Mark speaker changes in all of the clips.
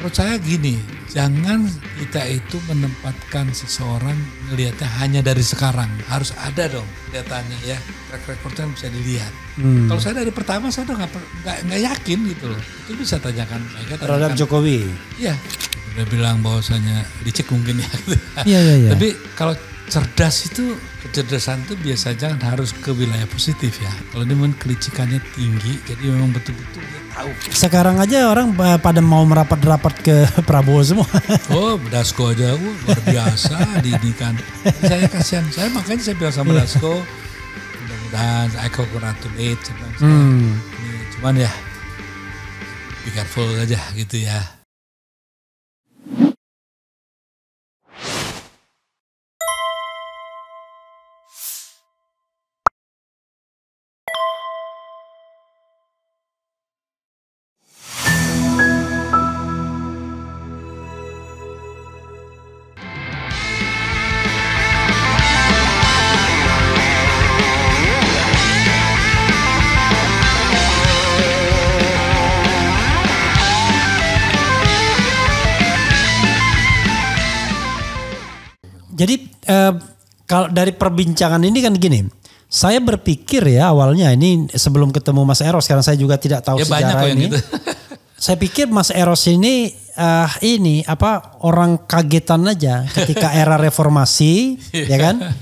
Speaker 1: menurut saya gini, jangan kita itu menempatkan seseorang ngelihatnya hanya dari sekarang. Harus ada dong kelihatannya ya, track recordnya bisa dilihat. Kalau saya dari pertama saya udah nggak yakin gitu loh. Itu bisa tanyakan.
Speaker 2: Terhadap Jokowi?
Speaker 1: Iya, udah bilang bahwasanya dicek mungkin ya.
Speaker 2: Iya.
Speaker 1: Tapi kalau cerdas itu, kecerdasan itu biasanya harus ke wilayah positif ya. Kalau dia memang kelicikannya tinggi, jadi memang betul-betul dia tahu.
Speaker 2: Sekarang aja orang pada mau merapat-rapat ke Prabowo semua.
Speaker 1: Oh, Dasko aja luar biasa didikan. Saya kasihan, makanya saya bilang sama Dasko, mudah-mudahan I congratulate. Cuman ya, be careful aja gitu ya.
Speaker 2: Jadi kalau dari perbincangan ini kan gini, saya berpikir ya awalnya ini sebelum ketemu Mas Eros, karena saya juga tidak tahu sejarah ini. Gitu. Saya pikir Mas Eros ini orang kagetan aja ketika era reformasi, ya kan?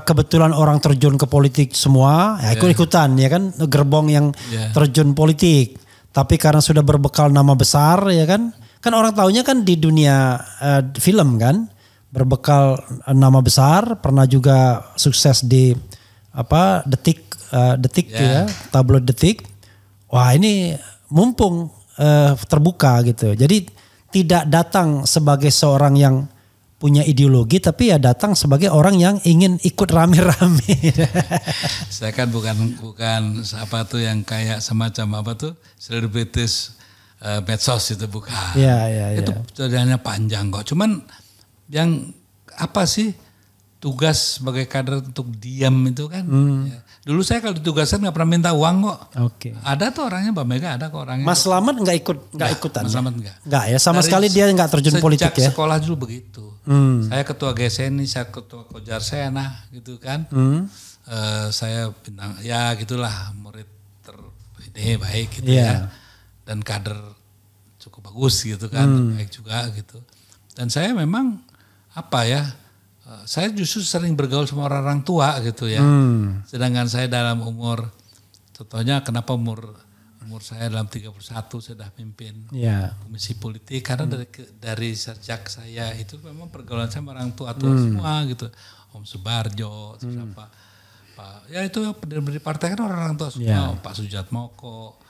Speaker 2: Kebetulan orang terjun ke politik semua, ya ikut-ikutan ya kan, gerbong yang terjun politik. Tapi karena sudah berbekal nama besar ya kan orang taunya kan di dunia film kan. Berbekal nama besar, pernah juga sukses di Detik ya, tabloid Detik. Wah ini mumpung terbuka gitu. Jadi tidak datang sebagai seorang yang punya ideologi, tapi ya datang sebagai orang yang ingin ikut rame-rame.
Speaker 1: Saya kan bukan yang kayak semacam selebritis medsos itu bukan. Itu perjalanannya panjang kok. Cuman yang tugas sebagai kader untuk diam itu kan. Ya. Dulu saya kalau ditugaskan nggak pernah minta uang kok.
Speaker 2: Oke.
Speaker 1: Ada tuh orangnya, Mbak Mega ada kok orangnya.
Speaker 2: Mas Slamet nggak ikutan?
Speaker 1: Mas Slamet nggak.
Speaker 2: Nggak ya, sama sekali dia nggak terjun politik ya.
Speaker 1: Sejak sekolah dulu begitu. Saya ketua GSNI, saya ketua Kojar Sena gitu kan. Saya bintang ya gitulah, murid ini baik gitu ya. Dan kader cukup bagus gitu kan, baik juga gitu. Dan saya memang saya justru sering bergaul sama orang tua gitu ya. Sedangkan saya dalam umur, contohnya kenapa umur saya dalam 31 sudah mimpin komisi politik. Karena dari sejak saya itu memang pergaulan saya sama orang tua semua gitu. Om Subarjo, terus Pak, ya itu pendiri partai kan orang tua semua. Pak Sujatmoko,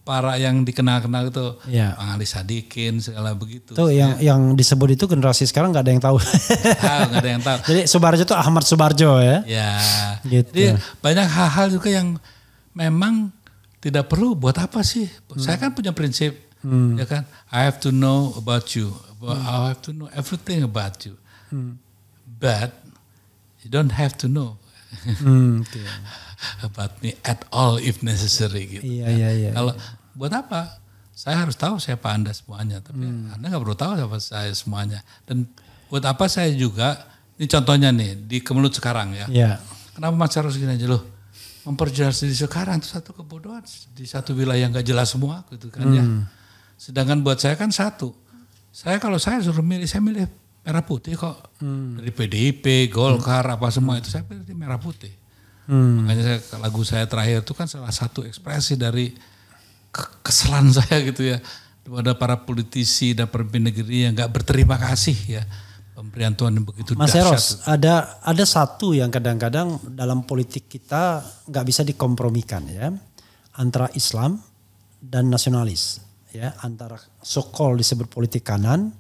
Speaker 1: para yang dikenal-kenal itu, Bang Ali Sadikin segala begitu.
Speaker 2: Tuh yang disebut itu generasi sekarang nggak ada yang tahu.
Speaker 1: Nggak ada yang tahu.
Speaker 2: Jadi Subarjo itu Ahmad Subarjo ya.
Speaker 1: Ya.
Speaker 2: Gitu.
Speaker 1: Jadi banyak hal-hal juga yang memang tidak perlu. Buat apa sih? Saya kan punya prinsip, ya kan. I have to know about you. I have to know everything about you. But you don't have to know. About me at all if necessary gitu.
Speaker 2: Iya.
Speaker 1: Kalau buat apa? Saya harus tahu siapa Anda semuanya, tapi Anda nggak perlu tahu siapa saya semuanya. Dan buat apa saya juga, ini contohnya nih di Kemelut sekarang ya. Kenapa Mas harus gini aja loh? Memperjelas diri sekarang itu satu kebodohan di satu wilayah nggak jelas semua gitu kan ya. Sedangkan buat saya kan satu. Kalau saya suruh milih, saya milih merah putih kok. Dari PDIP, Golkar, apa semua itu saya pilih merah putih. Makanya lagu saya terakhir itu kan salah satu ekspresi dari kekesalan saya gitu ya. Kepada para politisi dan pemimpin negeri yang gak berterima kasih ya. Pemberian Tuhan yang begitu
Speaker 2: Mas
Speaker 1: dahsyat.
Speaker 2: Eros, ada satu yang kadang-kadang dalam politik kita gak bisa dikompromikan ya. Antara Islam dan nasionalis. Ya, antara so-called disebut politik kanan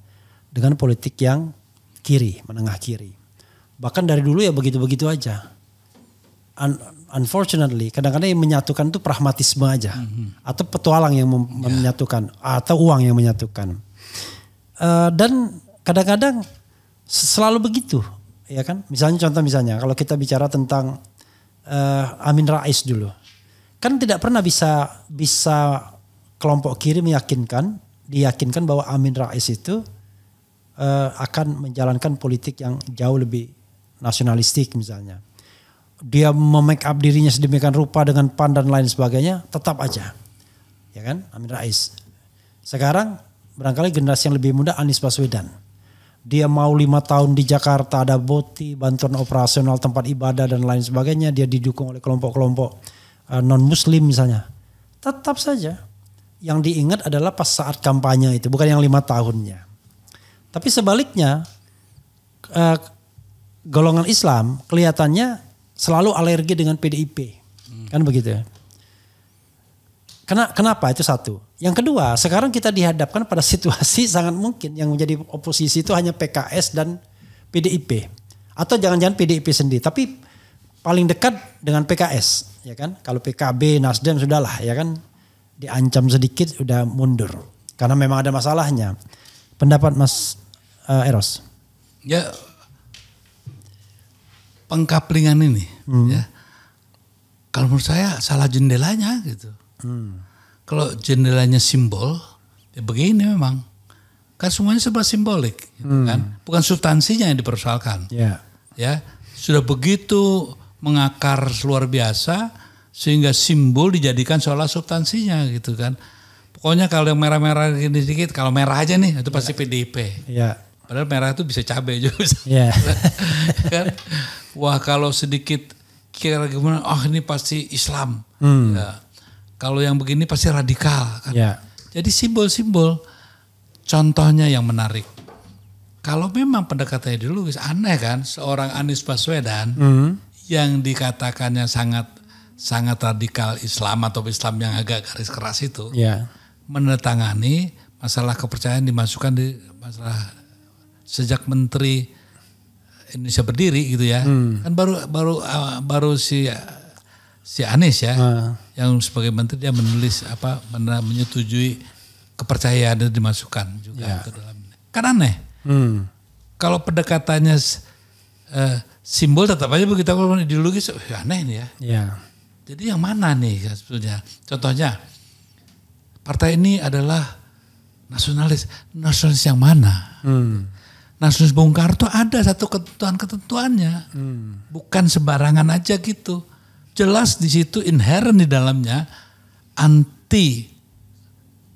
Speaker 2: dengan politik yang kiri, menengah kiri. Bahkan dari dulu ya begitu-begitu aja. Unfortunately kadang-kadang yang menyatukan itu pragmatisme aja. Atau petualang yang menyatukan. Atau uang yang menyatukan. Dan kadang-kadang selalu begitu. Ya kan? Misalnya kalau kita bicara tentang Amin Rais dulu. Kan tidak pernah bisa kelompok kiri diyakinkan bahwa Amin Rais itu akan menjalankan politik yang jauh lebih nasionalistik misalnya. Dia memake up dirinya sedemikian rupa dengan PAN dan lain sebagainya, tetap aja. Ya kan, Amin Rais. Sekarang barangkali generasi yang lebih muda Anies Baswedan. Dia mau 5 tahun di Jakarta, ada BOTI, bantuan operasional tempat ibadah dan lain sebagainya. Dia didukung oleh kelompok-kelompok non-muslim misalnya. Tetap saja. Yang diingat adalah pas saat kampanye itu, bukan yang 5 tahunnya. Tapi sebaliknya, golongan Islam kelihatannya selalu alergi dengan PDIP. Kan begitu ya. Kenapa? Itu satu. Yang kedua, sekarang kita dihadapkan pada situasi sangat mungkin yang menjadi oposisi itu hanya PKS dan PDIP. Atau jangan-jangan PDIP sendiri, tapi paling dekat dengan PKS, ya kan? Kalau PKB, Nasdem sudahlah, ya kan? Diancam sedikit udah mundur. Karena memang ada masalahnya. Pendapat Mas Eros?
Speaker 1: Ya, pengkaplingan ini, ya. Kalau menurut saya salah jendelanya gitu. Kalau jendelanya simbol, ya begini memang. Kan semuanya serba simbolik, gitu kan. Bukan substansinya yang dipersoalkan.
Speaker 2: Yeah.
Speaker 1: Ya, sudah begitu mengakar luar biasa sehingga simbol dijadikan seolah substansinya gitu kan. Pokoknya kalau yang merah-merah gini sedikit, kalau merah aja nih itu pasti PDIP.
Speaker 2: Yeah.
Speaker 1: Padahal merah itu bisa cabai juga.
Speaker 2: Yeah.
Speaker 1: Kan? Wah kalau sedikit kira gimana, ini pasti Islam. Ya. Kalau yang begini pasti radikal. Kan?
Speaker 2: Yeah.
Speaker 1: Jadi simbol-simbol, contohnya yang menarik. Kalau memang pendekatannya ideologis, aneh kan seorang Anies Baswedan yang dikatakannya sangat radikal Islam atau Islam yang agak garis keras itu, menandatangani masalah kepercayaan dimasukkan di masalah sejak Menteri Indonesia berdiri gitu ya, kan baru si Anies ya, yang sebagai menteri dia menulis menyetujui kepercayaan dimasukkan juga ke dalam. Kan aneh. Kalau pendekatannya simbol tetap aja begitu, kalau ideologis aneh nih ya. Jadi yang mana nih sebetulnya? Contohnya partai ini adalah nasionalis yang mana? Nasionalis Bung Karno ada satu ketentuannya, bukan sembarangan aja gitu. Jelas di situ inherent di dalamnya anti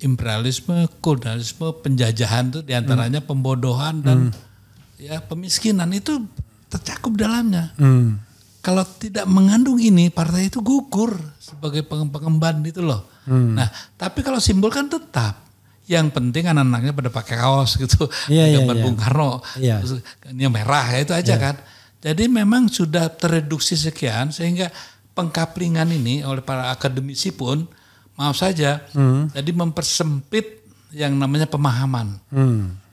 Speaker 1: imperialisme, kolonialisme, penjajahan itu diantaranya pembodohan dan pemiskinan itu tercakup dalamnya. Kalau tidak mengandung ini partai itu gugur sebagai pengemban itu loh. Nah tapi kalau simbol kan tetap. Yang penting anak-anaknya pada pakai kaos gitu, gambar Bung Karno, terus ini merah ya itu aja kan. Jadi memang sudah tereduksi sekian sehingga pengkaplingan ini oleh para akademisi pun maaf saja, jadi mempersempit yang namanya pemahaman.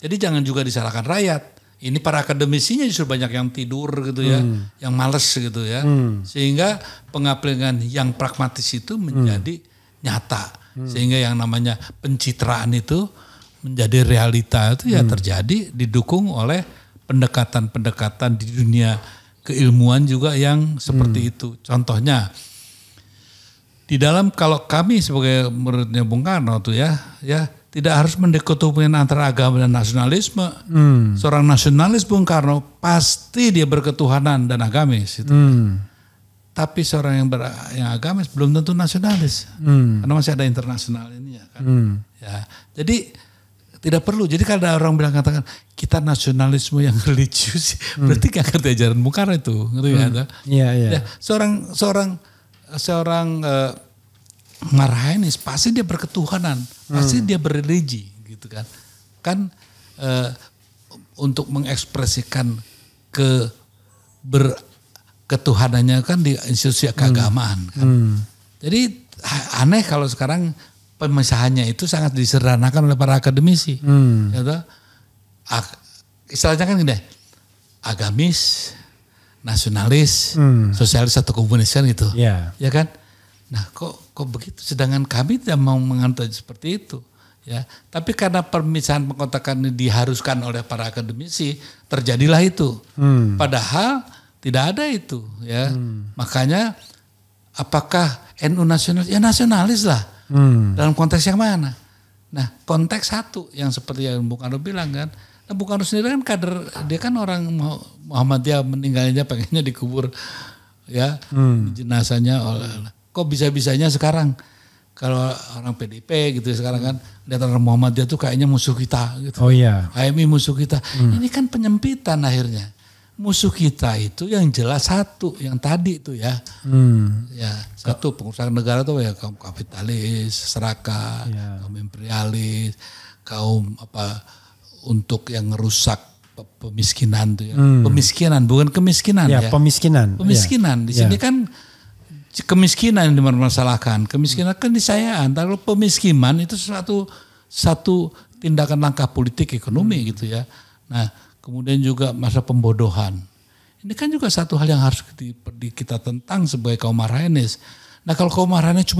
Speaker 1: Jadi jangan juga disalahkan rakyat. Ini para akademisinya justru banyak yang tidur gitu ya, yang males gitu ya, sehingga pengkaplingan yang pragmatis itu menjadi nyata. Sehingga yang namanya pencitraan itu menjadi realita itu ya terjadi didukung oleh pendekatan-pendekatan di dunia keilmuan juga yang seperti itu. Contohnya di dalam kalau kami sebagai muridnya Bung Karno tuh ya tidak harus mendikotomikan antara agama dan nasionalisme. Seorang nasionalis Bung Karno pasti dia berketuhanan dan agamis itu. Tapi seorang yang agamis belum tentu nasionalis, karena masih ada internasional ini ya kan. Ya, jadi tidak perlu. Jadi kalau ada orang bilang katakan kita nasionalisme yang religius, berarti nggak ngerti ajaran Bung Karno itu, ngerti kan? Ya, seorang Marhainis pasti dia berketuhanan, pasti dia berreligi, gitu kan? Kan untuk mengekspresikan ketuhanannya kan di institusi keagamaan kan. Jadi aneh kalau sekarang pemisahannya itu sangat disederhanakan oleh para akademisi. Gitu. Istilahnya kan gini, agamis, nasionalis, sosialis atau komunis kan gitu. Ya kan? Nah kok begitu, sedangkan kami tidak mau mengantar seperti itu. Ya, tapi karena pemisahan pengkotakan ini diharuskan oleh para akademisi, terjadilah itu. Padahal tidak ada itu ya. Makanya apakah NU nasionalis? Ya nasionalis lah. Dalam konteks yang mana? Nah, konteks satu yang seperti yang Bung Karno bilang kan. Nah, Bung Karno sendiri kan kader, dia kan orang Muhammadiyah, meninggalnya pengennya dikubur ya, jenazahnya. Kok bisa-bisanya sekarang kalau orang PDIP gitu sekarang kan lihat orang Muhammadiyah tuh kayaknya musuh kita gitu.
Speaker 2: Oh iya.
Speaker 1: HMI musuh kita. Ini kan penyempitan akhirnya. Musuh kita itu yang jelas satu, yang tadi itu ya. Ya, satu pengusaha negara tuh ya kaum kapitalis, serakah, kaum imperialis, kaum untuk yang merusak pemiskinan tuh ya. Pemiskinan bukan kemiskinan ya.
Speaker 2: Pemiskinan.
Speaker 1: Pemiskinan. Di sini kan kemiskinan yang dipermasalahkan. Kemiskinan kan disayaan. Kalau pemiskinan itu satu tindakan langkah politik ekonomi gitu ya. Nah, kemudian juga masa pembodohan. Ini kan juga satu hal yang harus kita tentang sebagai kaum marhaenis. Nah kalau kaum marhaenis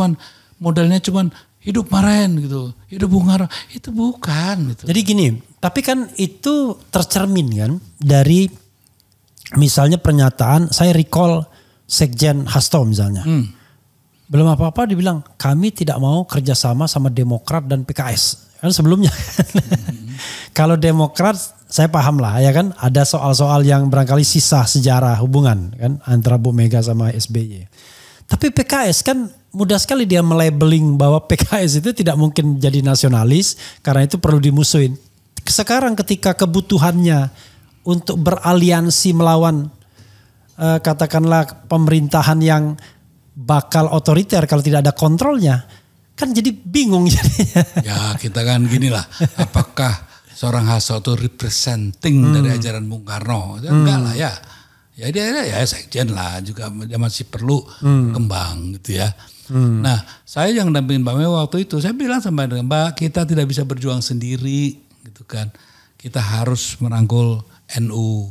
Speaker 1: modalnya cuman hidup marhaen gitu, hidup Bung Karno, itu bukan. Gitu.
Speaker 2: Jadi gini, tapi kan itu tercermin kan dari misalnya pernyataan, saya recall Sekjen Hasto misalnya. Belum apa-apa dibilang kami tidak mau kerjasama sama Demokrat dan PKS. Kan sebelumnya. Kalau Demokrat saya paham lah ya kan, ada soal-soal yang barangkali sisa sejarah hubungan kan antara Bu Mega sama SBY. Tapi PKS kan mudah sekali dia melabeling bahwa PKS itu tidak mungkin jadi nasionalis karena itu perlu dimusuhin. Sekarang ketika kebutuhannya untuk beraliansi melawan katakanlah pemerintahan yang bakal otoriter kalau tidak ada kontrolnya, kan jadi bingung jadinya.
Speaker 1: Ya kita kan gini lah, apakah seorang Hasto itu representing dari ajaran Bung Karno? Ya, enggak lah ya. Ya dia ya sekjen lah juga, dia masih perlu kembang gitu ya. Nah saya yang dampingin Mbak Mega waktu itu, saya bilang sama Mbak, kita tidak bisa berjuang sendiri gitu kan. Kita harus merangkul NU.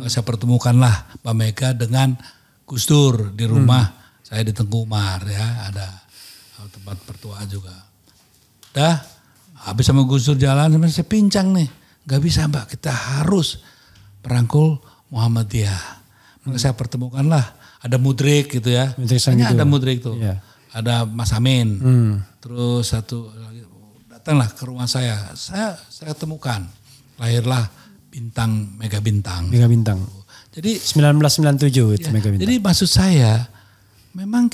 Speaker 1: Saya pertemukanlah Mbak Mega dengan Gus Dur di rumah saya di Tengku Umar ya, ada tempat pertua juga. Dah habis sama Gus Dur jalan, saya pincang nih. Gak bisa Mbak, kita harus merangkul Muhammadiyah. Maka saya pertemukanlah, ada Mudrik gitu ya. Hanya ada Mudrik tuh. Yeah. Ada Mas Amin. Terus satu lagi, datanglah ke rumah saya. Saya temukan. Lahirlah Mega Bintang. Mega Bintang. Jadi
Speaker 2: 1997 itu ya, Mega Bintang.
Speaker 1: Jadi maksud saya, memang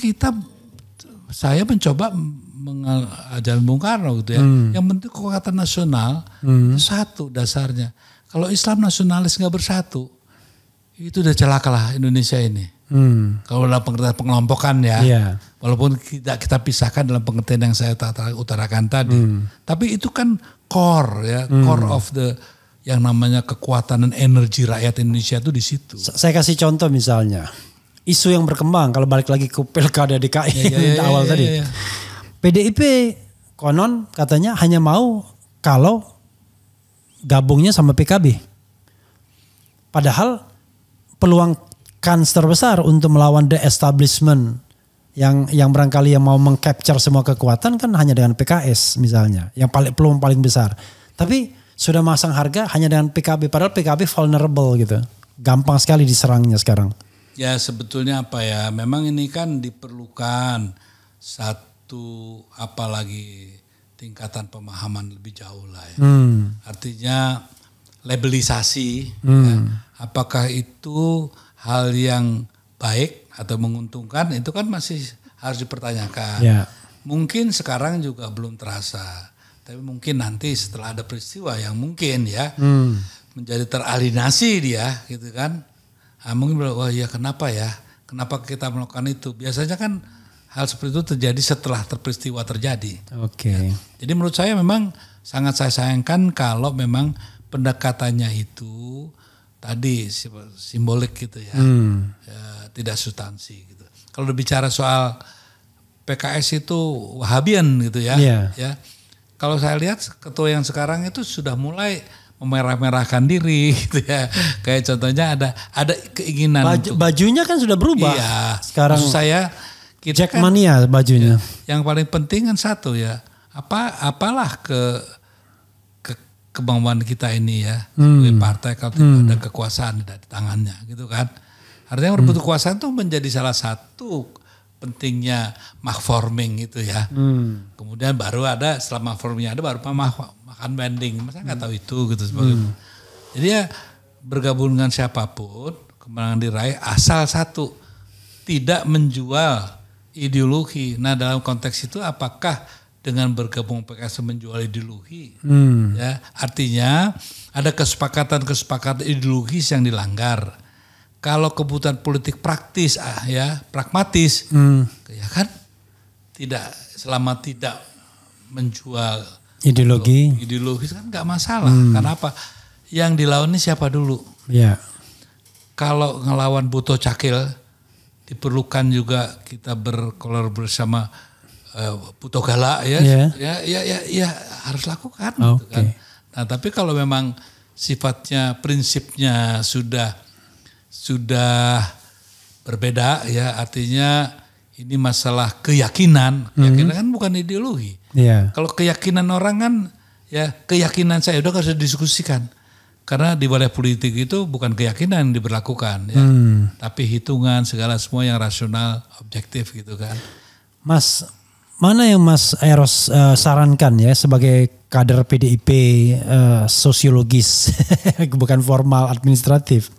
Speaker 1: saya mencoba ajaran Bung Karno gitu ya. Yang penting kekuatan nasional itu satu dasarnya. Kalau Islam nasionalis nggak bersatu, itu udah celaka lah Indonesia ini. Kalau dalam pengertian pengelompokan ya, walaupun kita pisahkan dalam pengertian yang saya utarakan tadi, tapi itu kan core ya, core of the yang namanya kekuatan dan energi rakyat Indonesia itu di situ.
Speaker 2: Saya kasih contoh misalnya, isu yang berkembang kalau balik lagi ke Pilkada DKI awal tadi. PDIP konon katanya hanya mau kalau gabungnya sama PKB. Padahal peluang kans terbesar untuk melawan the establishment yang barangkali yang mau mengcapture semua kekuatan kan hanya dengan PKS misalnya, yang peluang paling besar. Tapi sudah masang harga hanya dengan PKB, padahal PKB vulnerable gitu. Gampang sekali diserangnya sekarang.
Speaker 1: Ya sebetulnya apa ya, memang ini kan diperlukan satu apalagi tingkatan pemahaman lebih jauh lah ya. Artinya labelisasi, ya, apakah itu hal yang baik atau menguntungkan, itu kan masih harus dipertanyakan. Yeah. Mungkin sekarang juga belum terasa, tapi mungkin nanti setelah ada peristiwa yang mungkin ya menjadi teralienasi dia gitu kan. Nah, mungkin oh ya kenapa kenapa kita melakukan itu. Biasanya kan hal seperti itu terjadi setelah peristiwa terjadi.
Speaker 2: Oke.
Speaker 1: Ya. Jadi menurut saya memang sangat saya sayangkan kalau memang pendekatannya itu tadi simbolik gitu ya, tidak substansi gitu. Kalau bicara soal PKS itu Wahabian gitu ya, ya. Kalau saya lihat ketua yang sekarang itu sudah mulai memerah-merahkan diri gitu ya. Kayak contohnya ada keinginan
Speaker 2: bajunya kan sudah berubah.
Speaker 1: Iya.
Speaker 2: Sekarang
Speaker 1: maksud saya kita
Speaker 2: Jackmania bajunya.
Speaker 1: Ya, yang paling penting kan satu ya. Apalah kemampuan kita ini ya sebagai partai kalau tidak ada kekuasaan di tangannya gitu kan. Artinya merebut kekuasaan itu menjadi salah satu pentingnya mark-forming itu ya. Kemudian baru ada setelah mark-forming ada baru makan bending. Masa nggak tahu itu gitu sebagai. Jadi ya bergabung dengan siapapun kemenangan diraih asal satu tidak menjual ideologi. Nah dalam konteks itu apakah dengan bergabung PKS menjual ideologi? Ya artinya ada kesepakatan ideologis yang dilanggar. Kalau kebutuhan politik praktis ya pragmatis, ya kan tidak selama tidak menjual ideologis kan nggak masalah. Karena apa? Yang dilawan ini siapa dulu?
Speaker 2: Ya.
Speaker 1: Kalau ngelawan Buto Cakil diperlukan juga kita berkolaborasi bersama Buto Gala ya. Ya harus lakukan gitu kan. Nah, tapi kalau memang sifatnya prinsipnya sudah berbeda ya, artinya ini masalah keyakinan. Keyakinan kan bukan ideologi.
Speaker 2: Yeah.
Speaker 1: Kalau keyakinan orang kan ya keyakinan saya udah harus didiskusikan. Karena di wilayah politik itu bukan keyakinan yang diberlakukan ya, tapi hitungan segala semua yang rasional, objektif gitu kan.
Speaker 2: Mas, mana yang Mas Eros sarankan ya sebagai kader PDIP sosiologis, bukan formal administratif.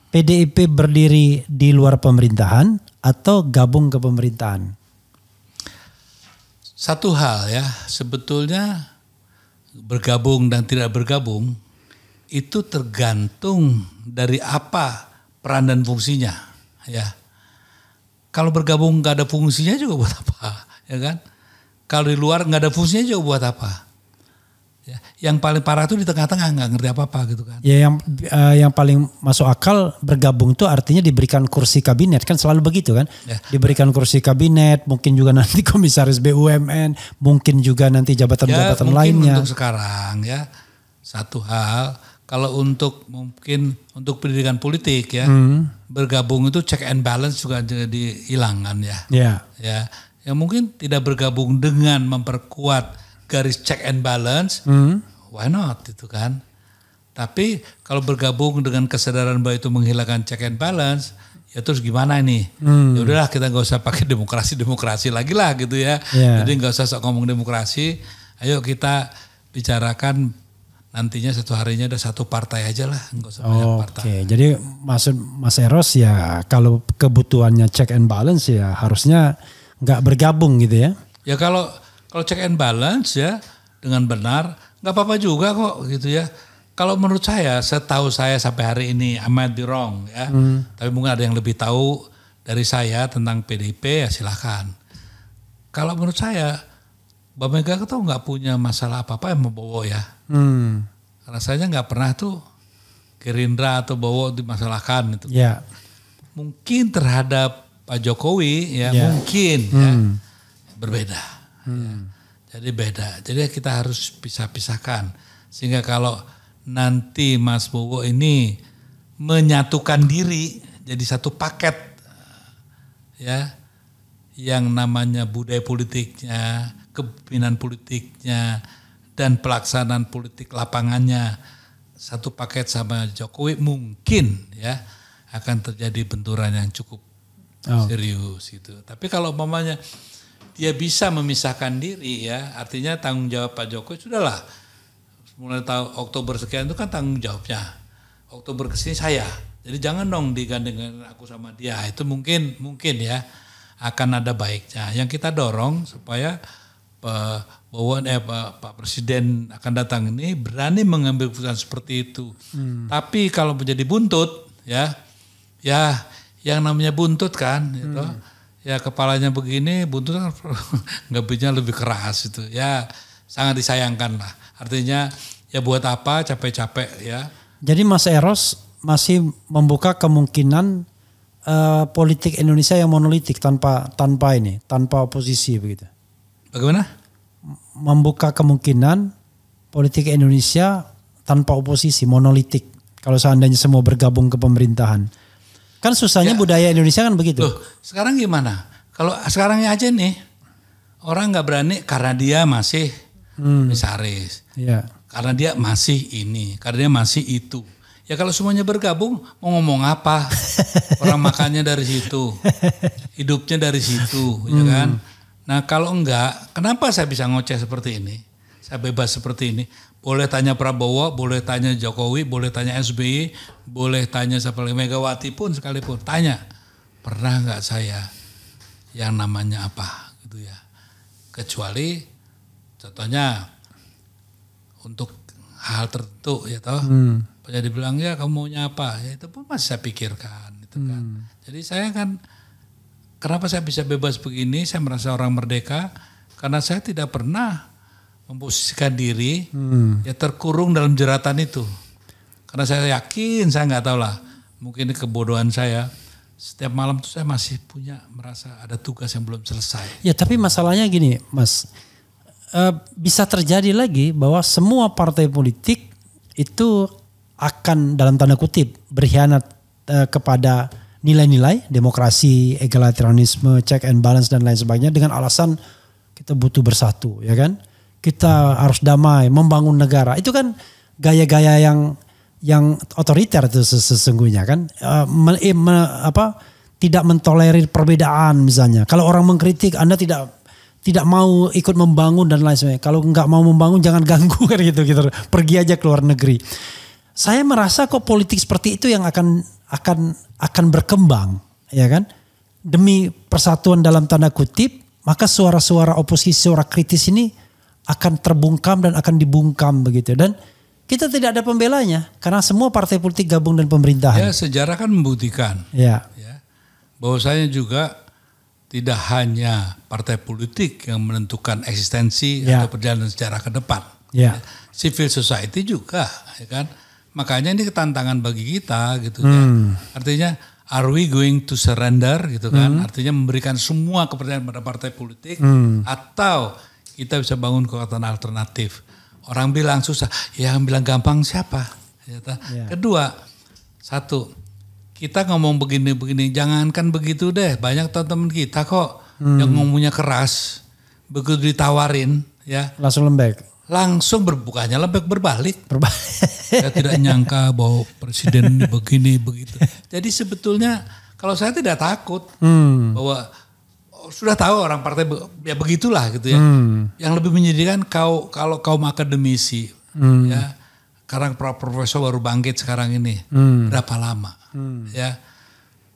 Speaker 2: PDIP berdiri di luar pemerintahan atau gabung ke pemerintahan?
Speaker 1: Satu hal ya, sebetulnya bergabung dan tidak bergabung itu tergantung dari apa peran dan fungsinya ya. Kalau bergabung nggak ada fungsinya juga buat apa ya kan? Kalau di luar nggak ada fungsinya juga buat apa? Ya, yang paling parah itu di tengah-tengah nggak ngerti apa-apa gitu kan?
Speaker 2: Ya yang paling masuk akal bergabung itu artinya diberikan kursi kabinet kan selalu begitu kan? Ya. Diberikan kursi kabinet, mungkin juga nanti komisaris BUMN, mungkin juga nanti jabatan-jabatan lainnya.
Speaker 1: Untuk sekarang ya satu hal. Kalau untuk pendidikan politik ya bergabung itu check and balance juga jadi hilang kan ya. Ya, yang mungkin tidak bergabung dengan memperkuat garis check and balance, why not itu kan. Tapi kalau bergabung dengan kesadaran bahwa itu menghilangkan check and balance, ya terus gimana nih? Ya udahlah kita nggak usah pakai demokrasi lagi lah gitu ya. Jadi nggak usah sok ngomong demokrasi, ayo kita bicarakan. Nantinya satu harinya ada satu partai aja lah, nggak usah banyak partai.
Speaker 2: Oke, jadi maksud Mas Eros ya kalau kebutuhannya check and balance ya harusnya nggak bergabung gitu ya?
Speaker 1: Ya kalau check and balance ya dengan benar nggak apa-apa juga kok gitu ya. Kalau menurut saya, setahu saya sampai hari ini I might be wrong ya, tapi mungkin ada yang lebih tahu dari saya tentang PDIP ya silahkan. Kalau menurut saya Mbak Mega itu nggak punya masalah apa-apa yang membawa ya. Rasanya nggak pernah tuh Gerindra atau Bowo dimasalahkan itu.
Speaker 2: Yeah.
Speaker 1: Mungkin terhadap Pak Jokowi ya mungkin ya berbeda. Ya. Jadi beda. Jadi kita harus pisah-pisahkan sehingga kalau nanti Mas Bowo ini menyatukan diri jadi satu paket ya yang namanya budaya politiknya, kepemimpinan politiknya, dan pelaksanaan politik lapangannya satu paket sama Jokowi mungkin ya akan terjadi benturan yang cukup serius itu. Tapi kalau umpamanya dia bisa memisahkan diri ya, artinya tanggung jawab Pak Jokowi sudahlah mulai tahun Oktober sekian itu kan tanggung jawabnya. Oktober kesini saya, jadi jangan dong digandeng aku sama dia. Itu mungkin ya akan ada baiknya. Yang kita dorong supaya Pak Presiden akan datang ini berani mengambil keputusan seperti itu. Tapi kalau menjadi buntut ya yang namanya buntut kan gitu. Ya kepalanya begini buntut kan nggak bisa lebih keras itu. Ya sangat disayangkan lah. Artinya ya buat apa capek-capek ya.
Speaker 2: Jadi Mas Eros masih membuka kemungkinan politik Indonesia yang monolitik tanpa oposisi begitu.
Speaker 1: Bagaimana?
Speaker 2: Membuka kemungkinan politik Indonesia tanpa oposisi, monolitik. Kalau seandainya semua bergabung ke pemerintahan. Kan susahnya budaya Indonesia kan begitu.
Speaker 1: Loh, sekarang gimana? Kalau sekarangnya aja nih, orang nggak berani karena dia masih komisaris.
Speaker 2: Iya.
Speaker 1: Karena dia masih ini, karena dia masih itu. Ya kalau semuanya bergabung mau ngomong apa? Orang makannya dari situ, hidupnya dari situ, ya kan? Nah kalau enggak, kenapa saya bisa ngoceh seperti ini? Saya bebas seperti ini. Boleh tanya Prabowo, boleh tanya Jokowi, boleh tanya SBY, boleh tanya siapa lagi, Megawati pun sekalipun. Tanya, pernah nggak saya yang namanya apa gitu ya? Kecuali contohnya untuk hal tertentu ya toh. Jadi bilang ya kamu maunya apa? Ya itu pun masih saya pikirkan gitu kan. Jadi saya kan kenapa saya bisa bebas begini? Saya merasa orang merdeka karena saya tidak pernah memposisikan diri ya terkurung dalam jeratan itu. Karena saya yakin, saya nggak tahu lah, mungkin ini kebodohan saya. Setiap malam tuh saya masih merasa ada tugas yang belum selesai.
Speaker 2: Ya tapi masalahnya gini, Mas, bisa terjadi lagi bahwa semua partai politik itu akan dalam tanda kutip berkhianat kepada nilai-nilai demokrasi, egalitarianisme, check and balance dan lain sebagainya dengan alasan kita butuh bersatu, ya kan? Kita harus damai, membangun negara. Itu kan gaya-gaya yang otoriter itu sesungguhnya kan. Tidak mentolerir perbedaan misalnya. Kalau orang mengkritik, Anda tidak mau ikut membangun dan lain sebagainya. Kalau nggak mau membangun jangan ganggu kan gitu. Pergi aja ke luar negeri. Saya merasa kok politik seperti itu yang akan berkembang, ya kan? Demi persatuan dalam tanda kutip, maka suara-suara oposisi, suara kritis ini akan terbungkam dan akan dibungkam begitu. Dan kita tidak ada pembelanya karena semua partai politik gabung dan pemerintahan.
Speaker 1: Ya sejarah kan membuktikan.
Speaker 2: Ya.
Speaker 1: Bahwasanya juga tidak hanya partai politik yang menentukan eksistensi atau perjalanan sejarah ke depan. Ya. Civil society juga, ya kan. Makanya ini tantangan bagi kita gitu ya. Artinya are we going to surrender gitu kan. Artinya memberikan semua kepercayaan pada partai politik atau kita bisa bangun kekuatan alternatif. Orang bilang susah, ya yang bilang gampang siapa? Kedua, satu, kita ngomong begini-begini, jangankan begitu deh. Banyak teman-teman kita kok yang ngomongnya keras, begitu ditawarin ya
Speaker 2: langsung lembek.
Speaker 1: Langsung bukannya lembek berbalik. Saya tidak nyangka bahwa presiden ini begini begitu. Jadi sebetulnya kalau saya tidak takut bahwa sudah tahu orang partai ya begitulah gitu ya. Yang lebih menyedihkan kalau kaum akademisi ya. Sekarang profesor baru bangkit sekarang ini. Berapa lama ya.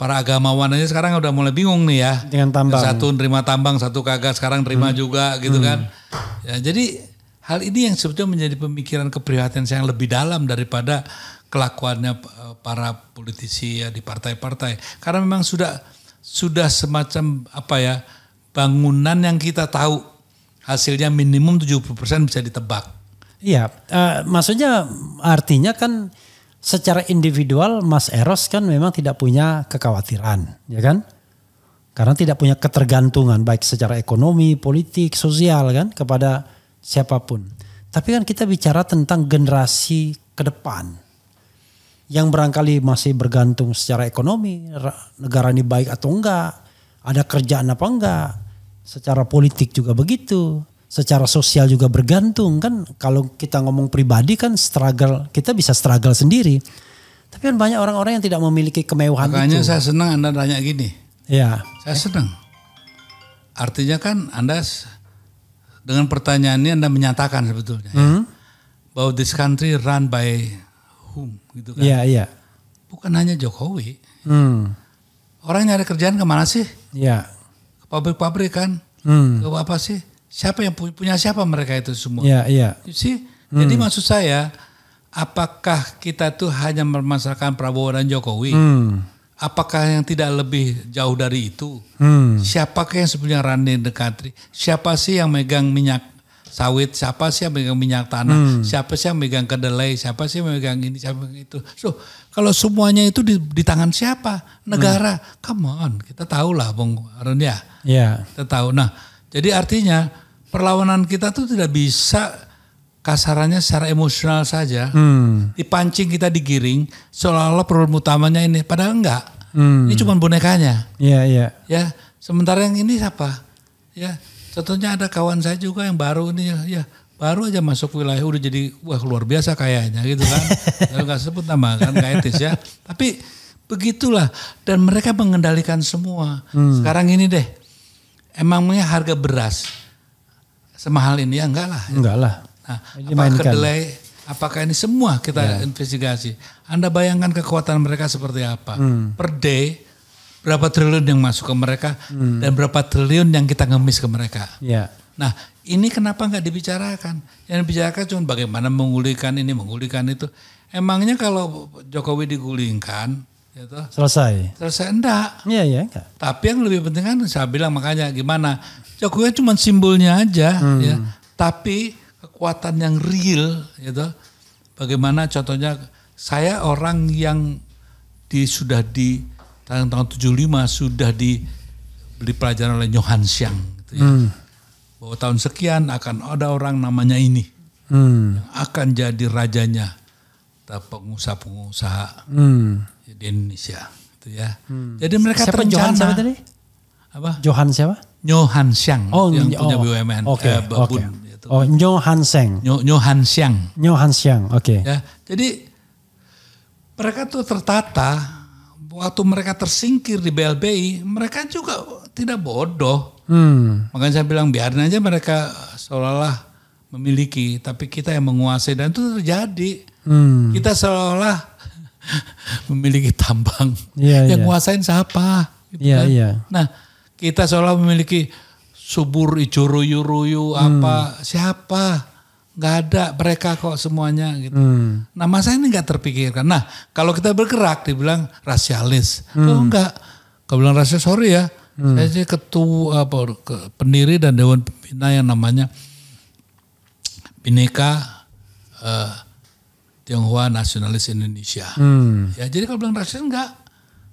Speaker 1: Para agamawan aja sekarang udah mulai bingung nih ya.
Speaker 2: Dengan tambang.
Speaker 1: Satu nerima tambang, satu kagak, sekarang nerima juga gitu kan. Ya, jadi hal ini yang sebetulnya menjadi pemikiran keprihatinan saya yang lebih dalam daripada kelakuannya para politisi ya di partai-partai. Karena memang sudah semacam apa ya, bangunan yang kita tahu hasilnya minimum 70% bisa ditebak.
Speaker 2: Iya, maksudnya artinya kan secara individual Mas Eros kan memang tidak punya kekhawatiran, ya kan? Karena tidak punya ketergantungan baik secara ekonomi, politik, sosial kan kepada siapapun. Tapi kan kita bicara tentang generasi ke depan yang barangkali masih bergantung secara ekonomi, negara ini baik atau enggak, ada kerjaan apa enggak, secara politik juga begitu, secara sosial juga bergantung kan. Kalau kita ngomong pribadi kan struggle, kita bisa struggle sendiri. Tapi kan banyak orang-orang yang tidak memiliki kemewahan.
Speaker 1: Makanya
Speaker 2: itu.
Speaker 1: Saya senang Anda nanya gini.
Speaker 2: Ya.
Speaker 1: Saya senang. Artinya kan Anda dengan pertanyaan ini Anda menyatakan sebetulnya ya, bahwa this country run by whom gitu kan.
Speaker 2: Iya, iya.
Speaker 1: Bukan hanya Jokowi. Orang nyari kerjaan kemana sih?
Speaker 2: Iya.
Speaker 1: Ke pabrik-pabrik kan. Ke apa sih? Siapa yang punya siapa mereka itu semua?
Speaker 2: Iya, iya.
Speaker 1: Jadi maksud saya, apakah kita tuh hanya memasarkan Prabowo dan Jokowi? Apakah yang tidak lebih jauh dari itu? Siapakah yang sebenarnya running the country? Siapa sih yang megang minyak sawit? Siapa sih yang megang minyak tanah? Siapa sih yang megang kedelai? Siapa sih yang megang ini? Siapa yang itu? So, kalau semuanya itu di tangan siapa? Negara. Come on, kita tahu lah Bung Arun ya.
Speaker 2: Iya.
Speaker 1: Kita tahu. Nah, jadi artinya perlawanan kita tuh tidak bisa kasarannya secara emosional saja, dipancing kita digiring, seolah-olah problem utamanya ini, padahal enggak. Ini cuma bonekanya.
Speaker 2: Iya, iya.
Speaker 1: Ya, sementara yang ini siapa? Ya, contohnya ada kawan saya juga yang baru ini ya, baru aja masuk wilayah udah jadi wah luar biasa kayaknya gitu kan. Kalau nggak sebut nama kan nggak etis ya. Tapi begitulah dan mereka mengendalikan semua. Sekarang ini deh, emangnya harga beras semahal ini ya enggak lah.
Speaker 2: Enggak lah.
Speaker 1: Nah, apakah kedelai, apakah ini semua kita investigasi. Anda bayangkan kekuatan mereka seperti apa. Per day berapa triliun yang masuk ke mereka dan berapa triliun yang kita ngemis ke mereka.
Speaker 2: Yeah.
Speaker 1: Nah ini kenapa nggak dibicarakan? Yang dibicarakan cuma bagaimana menggulingkan ini, menggulingkan itu. Emangnya kalau Jokowi digulingkan, gitu, selesai enggak?
Speaker 2: Iya.
Speaker 1: Tapi yang lebih penting kan saya bilang makanya gimana? Jokowi cuma simbolnya aja, ya. Tapi kekuatan yang real, gitu. Bagaimana contohnya? Saya orang yang sudah di tahun 75 sudah diberi pelajaran oleh Johan Xiang, gitu ya. Bahwa tahun sekian akan ada orang namanya ini yang akan jadi rajanya pengusaha-pengusaha di Indonesia, gitu ya. Jadi mereka
Speaker 2: siapa
Speaker 1: terencana.
Speaker 2: Johan siapa tadi?
Speaker 1: Apa?
Speaker 2: Johan siapa?
Speaker 1: Johan Xiang yang punya BUMN.
Speaker 2: Oke.
Speaker 1: Gitu.
Speaker 2: Johan Xiang.
Speaker 1: Johan Xiang. Oke. Ya, jadi mereka tuh tertata. Waktu mereka tersingkir di BLBI, mereka juga tidak bodoh. Makanya saya bilang biarin aja mereka seolah-olah memiliki, tapi kita yang menguasai dan itu terjadi. Kita seolah-olah memiliki tambang, yang nguasain siapa? Gitu kan? Nah, kita seolah memiliki subur ijo ruyu apa siapa? Nggak ada, mereka kok semuanya gitu. Nah masa ini nggak terpikirkan. Nah kalau kita bergerak dibilang rasialis. Oh enggak, kalau bilang rasialis sorry ya. Saya sih ketua pendiri dan Dewan Pembina yang namanya Bhinneka Tionghoa Nasionalis Indonesia. Ya jadi kalau bilang rasialis enggak.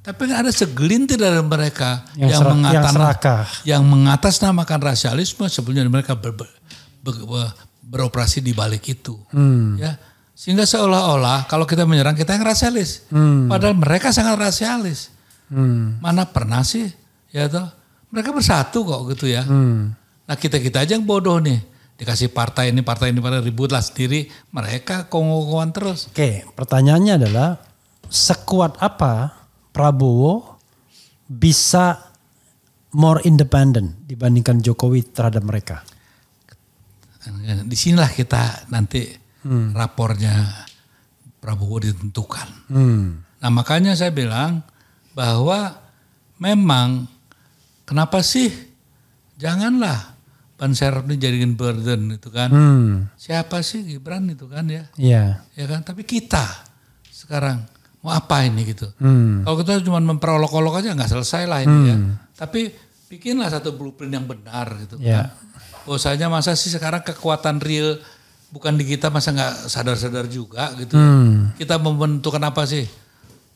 Speaker 1: Tapi kan ada segelintir dari mereka yang mengatasnamakan rasialisme sebelumnya mereka beroperasi di balik itu, ya sehingga seolah-olah kalau kita menyerang kita yang rasialis, padahal mereka sangat rasialis. Mana pernah sih, ya toh mereka bersatu kok gitu ya. Nah kita aja yang bodoh nih, dikasih partai ini ributlah sendiri, mereka kongkowan terus.
Speaker 2: Oke, pertanyaannya adalah sekuat apa Prabowo bisa more independent dibandingkan Jokowi terhadap mereka?
Speaker 1: Di sinilah kita nanti rapornya Prabowo ditentukan. Nah makanya saya bilang bahwa memang kenapa sih janganlah Ban Serap ini jadikan burden itu kan. Siapa sih Gibran itu kan ya. Ya kan, tapi kita sekarang mau apa ini gitu. Kalau kita cuma memperolok-olok aja nggak selesai lah ini ya. Tapi bikinlah satu blueprint yang benar gitu kan. Bahwasanya masa sih sekarang kekuatan real bukan di kita, masa nggak sadar-sadar juga gitu. Kita menentukan apa sih?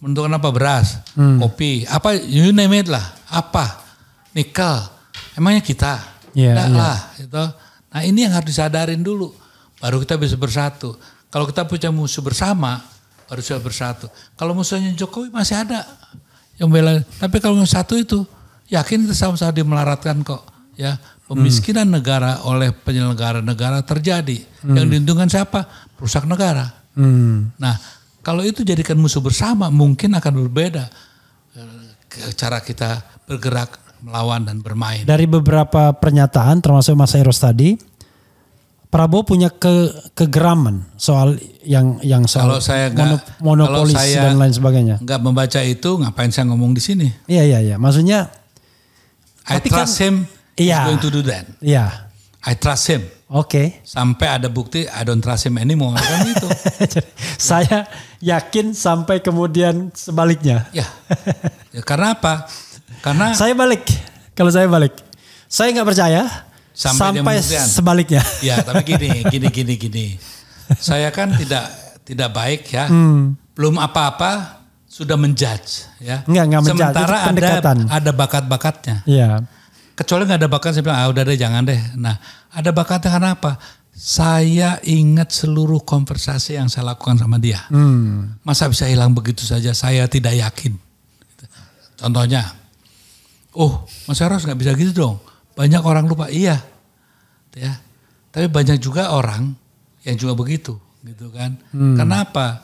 Speaker 1: Menentukan apa? Beras, kopi, apa you name it lah. Apa? Nikel. Emangnya kita? Enggak lah gitu. Nah ini yang harus disadarin dulu. Baru kita bisa bersatu. Kalau kita punya musuh bersama, baru bisa bersatu. Kalau musuhnya Jokowi masih ada yang bela. Tapi kalau satu itu, yakin kita sama-sama dimelaratkan kok. Ya. Pemiskinan negara oleh penyelenggara negara terjadi. Yang diuntungkan siapa? Perusak negara. Nah kalau itu jadikan musuh bersama mungkin akan berbeda cara kita bergerak, melawan dan bermain. Dari
Speaker 2: beberapa pernyataan termasuk Mas Eros tadi, Prabowo punya kegeraman soal yang soal monopolis dan lain sebagainya.
Speaker 1: Enggak membaca itu, ngapain saya ngomong di sini?
Speaker 2: Iya. Maksudnya
Speaker 1: I trust him.
Speaker 2: Iya.
Speaker 1: Going to do that.
Speaker 2: Iya.
Speaker 1: I trust him.
Speaker 2: Oke.
Speaker 1: Sampai ada bukti I don't trust him anymore kan itu.
Speaker 2: Saya yakin sampai kemudian sebaliknya.
Speaker 1: Ya karena apa? Karena
Speaker 2: saya balik. Kalau saya balik, saya nggak percaya sampai sebaliknya.
Speaker 1: Ya tapi gini. Saya kan tidak baik ya. Belum apa-apa sudah menjudge ya.
Speaker 2: Enggak menjudge.
Speaker 1: Sementara ada bakat-bakatnya.
Speaker 2: Iya.
Speaker 1: Kecuali gak ada bakat, saya bilang udah deh jangan deh. Nah ada bakatnya karena apa? Saya ingat seluruh konversasi yang saya lakukan sama dia. Masa bisa hilang begitu saja, saya tidak yakin. Contohnya, Mas Eros gak bisa gitu dong. Banyak orang lupa, iya. Ya. Tapi banyak juga orang yang juga begitu, gitu kan? Kenapa?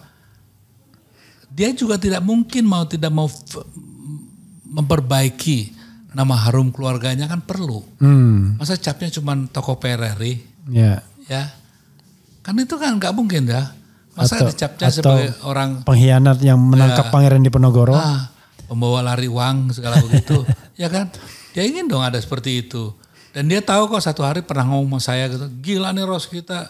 Speaker 1: Dia juga tidak mau memperbaiki nama harum keluarganya kan perlu. Masa capnya cuma toko PRRI? Ya, kan itu kan nggak mungkin ya. Masa dicapnya sebagai orang
Speaker 2: pengkhianat yang menangkap Pangeran Diponegoro,
Speaker 1: pembawa lari uang segala begitu, ya kan? Dia ingin dong ada seperti itu. Dan dia tahu kok satu hari pernah ngomong sama saya gitu, gila nih Ros kita,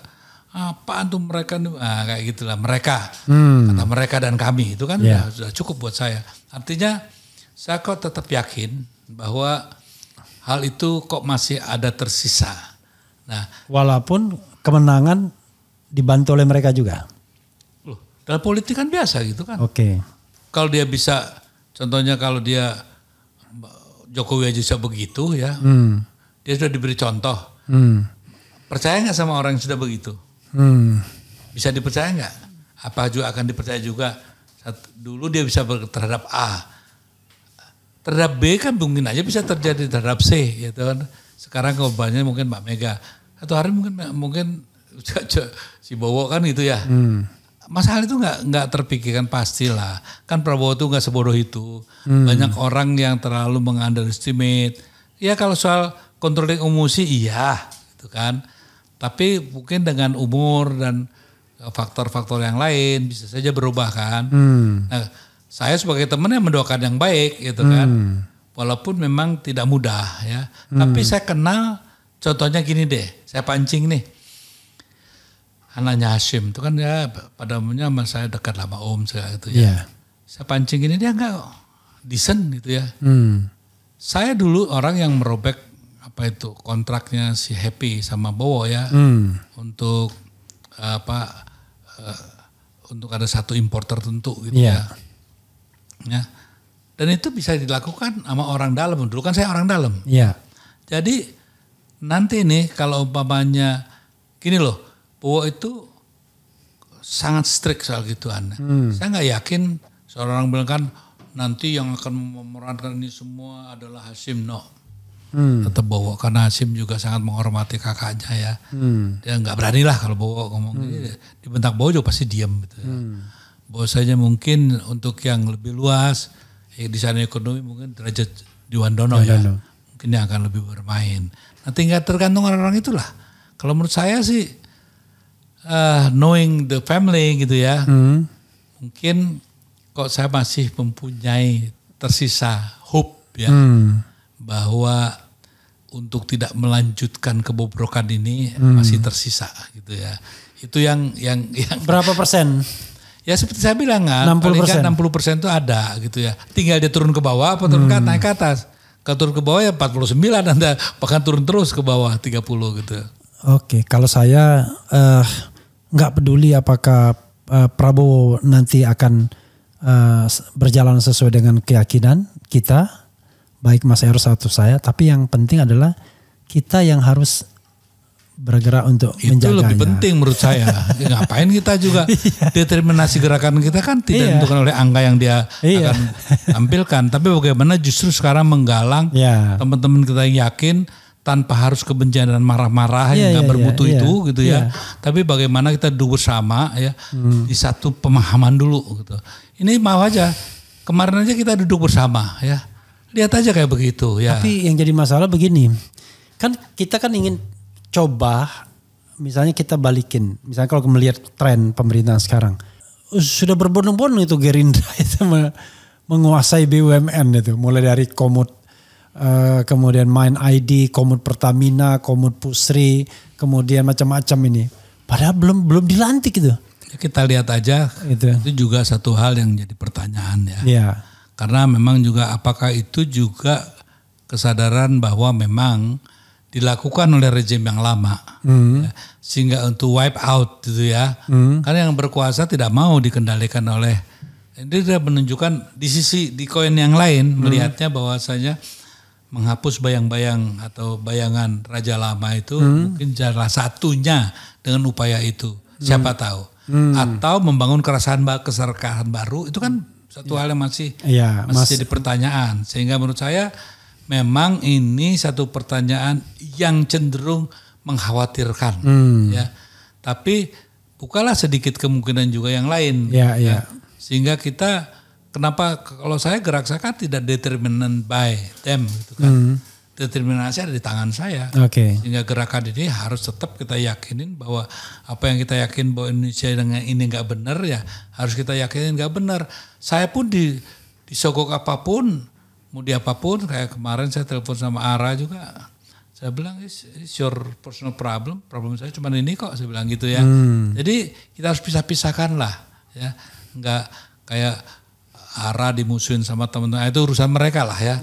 Speaker 1: apaan tuh mereka, kayak gitulah mereka, kata mereka dan kami itu kan sudah cukup buat saya. Artinya saya kok tetap yakin bahwa hal itu kok masih ada tersisa. Nah,
Speaker 2: walaupun kemenangan dibantu oleh mereka juga.
Speaker 1: Loh, dalam politik kan biasa gitu kan.
Speaker 2: Oke.
Speaker 1: Kalau dia bisa, contohnya kalau dia Jokowi aja bisa begitu ya. Dia sudah diberi contoh. Percaya nggak sama orang yang sudah begitu? Bisa dipercaya nggak? Apa juga akan dipercaya juga? Dulu dia bisa terhadap A, terhadap B kan mungkin aja bisa terjadi terhadap C, gitu kan. Sekarang korbannya mungkin Mbak Mega. Satu hari mungkin si Bowo kan gitu ya. Masalah itu nggak terpikirkan pastilah. Kan Prabowo itu nggak sebodoh itu. Banyak orang yang terlalu mengunderestimate. Ya kalau soal controlling emosi iya gitu kan. Tapi mungkin dengan umur dan faktor-faktor yang lain bisa saja berubah kan. Nah, saya sebagai teman yang mendoakan yang baik gitu kan. Walaupun memang tidak mudah ya. Tapi saya kenal contohnya gini deh. Saya pancing nih. Anaknya Hashim itu kan ya pada umumnya sama saya dekat lama om segala gitu ya. Saya pancing ini dia enggak decent gitu ya. Saya dulu orang yang merobek kontraknya si Happy sama Bowo ya. Untuk untuk ada satu impor tertentu gitu ya. Dan itu bisa dilakukan sama orang dalam. Dulu kan saya orang dalam. Jadi nanti nih kalau umpamanya gini loh, Bowo itu sangat strict soal gituan. Saya nggak yakin seorang bilang kan nanti yang akan memerankan ini semua adalah Hashim. No, tetap Bowo karena Hashim juga sangat menghormati kakaknya ya. Dia nggak berani lah kalau Bowo ngomong ini. Dibentak Bowo juga pasti diam gitu ya. Bahwasanya mungkin untuk yang lebih luas, desain ekonomi mungkin derajat Diwandono ya. Mungkin yang akan lebih bermain. Nah tinggal tergantung orang-orang itulah. Kalau menurut saya sih knowing the family gitu ya. Mungkin kok saya masih mempunyai tersisa hope ya. Bahwa untuk tidak melanjutkan kebobrokan ini masih tersisa gitu ya. Itu yang
Speaker 2: berapa persen?
Speaker 1: Ya seperti saya bilang kan,
Speaker 2: 60%.
Speaker 1: 60% itu ada gitu ya. Tinggal dia turun ke bawah apa turun naik ke atas. Kalau turun ke bawah ya 49, Anda bahkan turun terus ke bawah 30 gitu.
Speaker 2: Oke, kalau saya nggak peduli apakah Prabowo nanti akan berjalan sesuai dengan keyakinan kita, baik Mas Eros atau saya, tapi yang penting adalah kita yang harus bergerak untuk
Speaker 1: itu
Speaker 2: menjaganya. Itu
Speaker 1: lebih penting menurut saya. Ngapain kita juga determinasi gerakan kita kan tidak ditentukan oleh angka yang dia akan tampilkan, tapi bagaimana justru sekarang menggalang teman-teman kita yang yakin tanpa harus kebencian dan marah-marah yang nggak bermutu itu gitu ya. Tapi bagaimana kita duduk bersama ya di satu pemahaman dulu gitu. Ini mau aja kemarin aja kita duduk bersama ya. Lihat aja kayak begitu ya.
Speaker 2: Tapi yang jadi masalah begini. Kan kita kan ingin coba misalnya kita balikin. Misalnya kalau melihat tren pemerintahan sekarang. Sudah berbondong-bondong itu Gerindra itu menguasai BUMN itu. Mulai dari Komut, kemudian Main ID, Komut Pertamina, Komut Pusri, kemudian macam-macam ini. Padahal belum dilantik itu.
Speaker 1: Ya, kita lihat aja itu juga satu hal yang jadi pertanyaan ya. Karena memang juga apakah itu juga kesadaran bahwa memang dilakukan oleh rejim yang lama, ya, sehingga untuk wipe out gitu ya. Karena yang berkuasa tidak mau dikendalikan oleh, ini sudah menunjukkan di koin yang lain melihatnya bahwasanya menghapus bayang-bayang atau bayangan raja lama itu mungkin salah satunya dengan upaya itu, siapa tahu, atau membangun keserakahan baru itu kan satu hal yang masih jadi pertanyaan, sehingga menurut saya memang ini satu pertanyaan yang cenderung mengkhawatirkan, ya. Tapi bukalah sedikit kemungkinan juga yang lain, ya. Sehingga kita, kenapa kalau saya gerak saya kan tidak determined by them, gitu kan. Determinasi ada di tangan saya. Sehingga gerakan ini harus tetap kita yakinin bahwa apa yang kita yakin bahwa Indonesia dengan ini nggak benar, ya harus kita yakinin nggak benar. Saya pun disogok apapun, mau di apapun, kayak kemarin saya telepon sama Ara juga, saya bilang it's your personal problem saya cuma ini kok, saya bilang gitu ya. Jadi kita harus pisah-pisahkan lah, ya, nggak kayak Ara dimusuhin sama teman-teman, itu urusan mereka lah ya.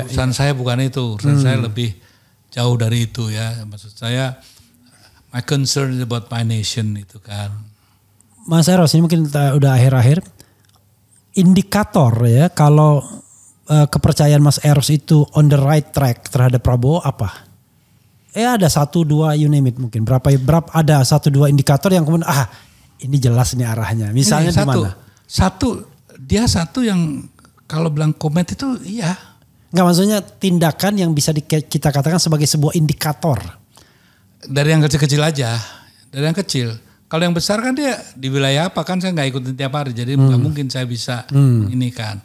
Speaker 1: Urusan saya bukan itu, urusan saya lebih jauh dari itu ya. Maksud saya, my concern is about my nation itu kan.
Speaker 2: Mas Eros, ini mungkin udah akhir-akhir. Indikator ya kalau kepercayaan Mas Eros itu on the right track terhadap Prabowo apa? Ada 1-2 you name it mungkin. Berapa ada 1-2 indikator yang kemudian ini jelas nih arahnya. Misalnya di mana?
Speaker 1: Dia satu yang kalau bilang komet itu iya.
Speaker 2: Enggak, maksudnya tindakan yang bisa kita katakan sebagai sebuah indikator.
Speaker 1: Dari yang kecil-kecil aja. Dari yang kecil. Kalau yang besar kan dia di wilayah apa kan saya nggak ikutin tiap hari. Jadi nggak mungkin saya bisa ini kan.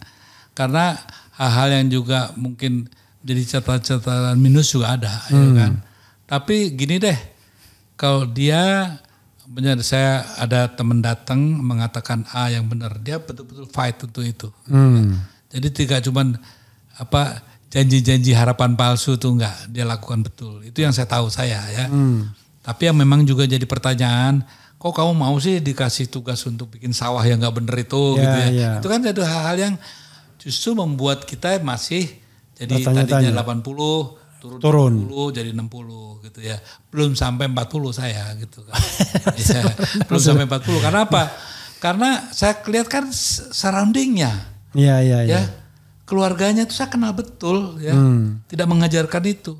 Speaker 1: Karena hal-hal yang juga mungkin jadi catatan minus juga ada. Ya kan. Tapi gini deh. Kalau dia... Benar, saya ada teman datang mengatakan yang benar, dia betul-betul fight untuk itu. Jadi tidak cuman janji-janji harapan palsu itu enggak, dia lakukan betul. Itu yang saya tahu saya ya. Tapi yang memang juga jadi pertanyaan, kok kamu mau sih dikasih tugas untuk bikin sawah yang enggak benar itu gitu ya. Itu kan jadi hal-hal yang justru membuat kita masih jadi tadinya 80 turun 40 jadi 60 gitu ya. Belum sampai 40 saya gitu kan. Ya, belum sampai 40. Karena apa? Karena saya lihat kan surroundingnya. Ya. Keluarganya itu saya kenal betul ya. Tidak mengajarkan itu.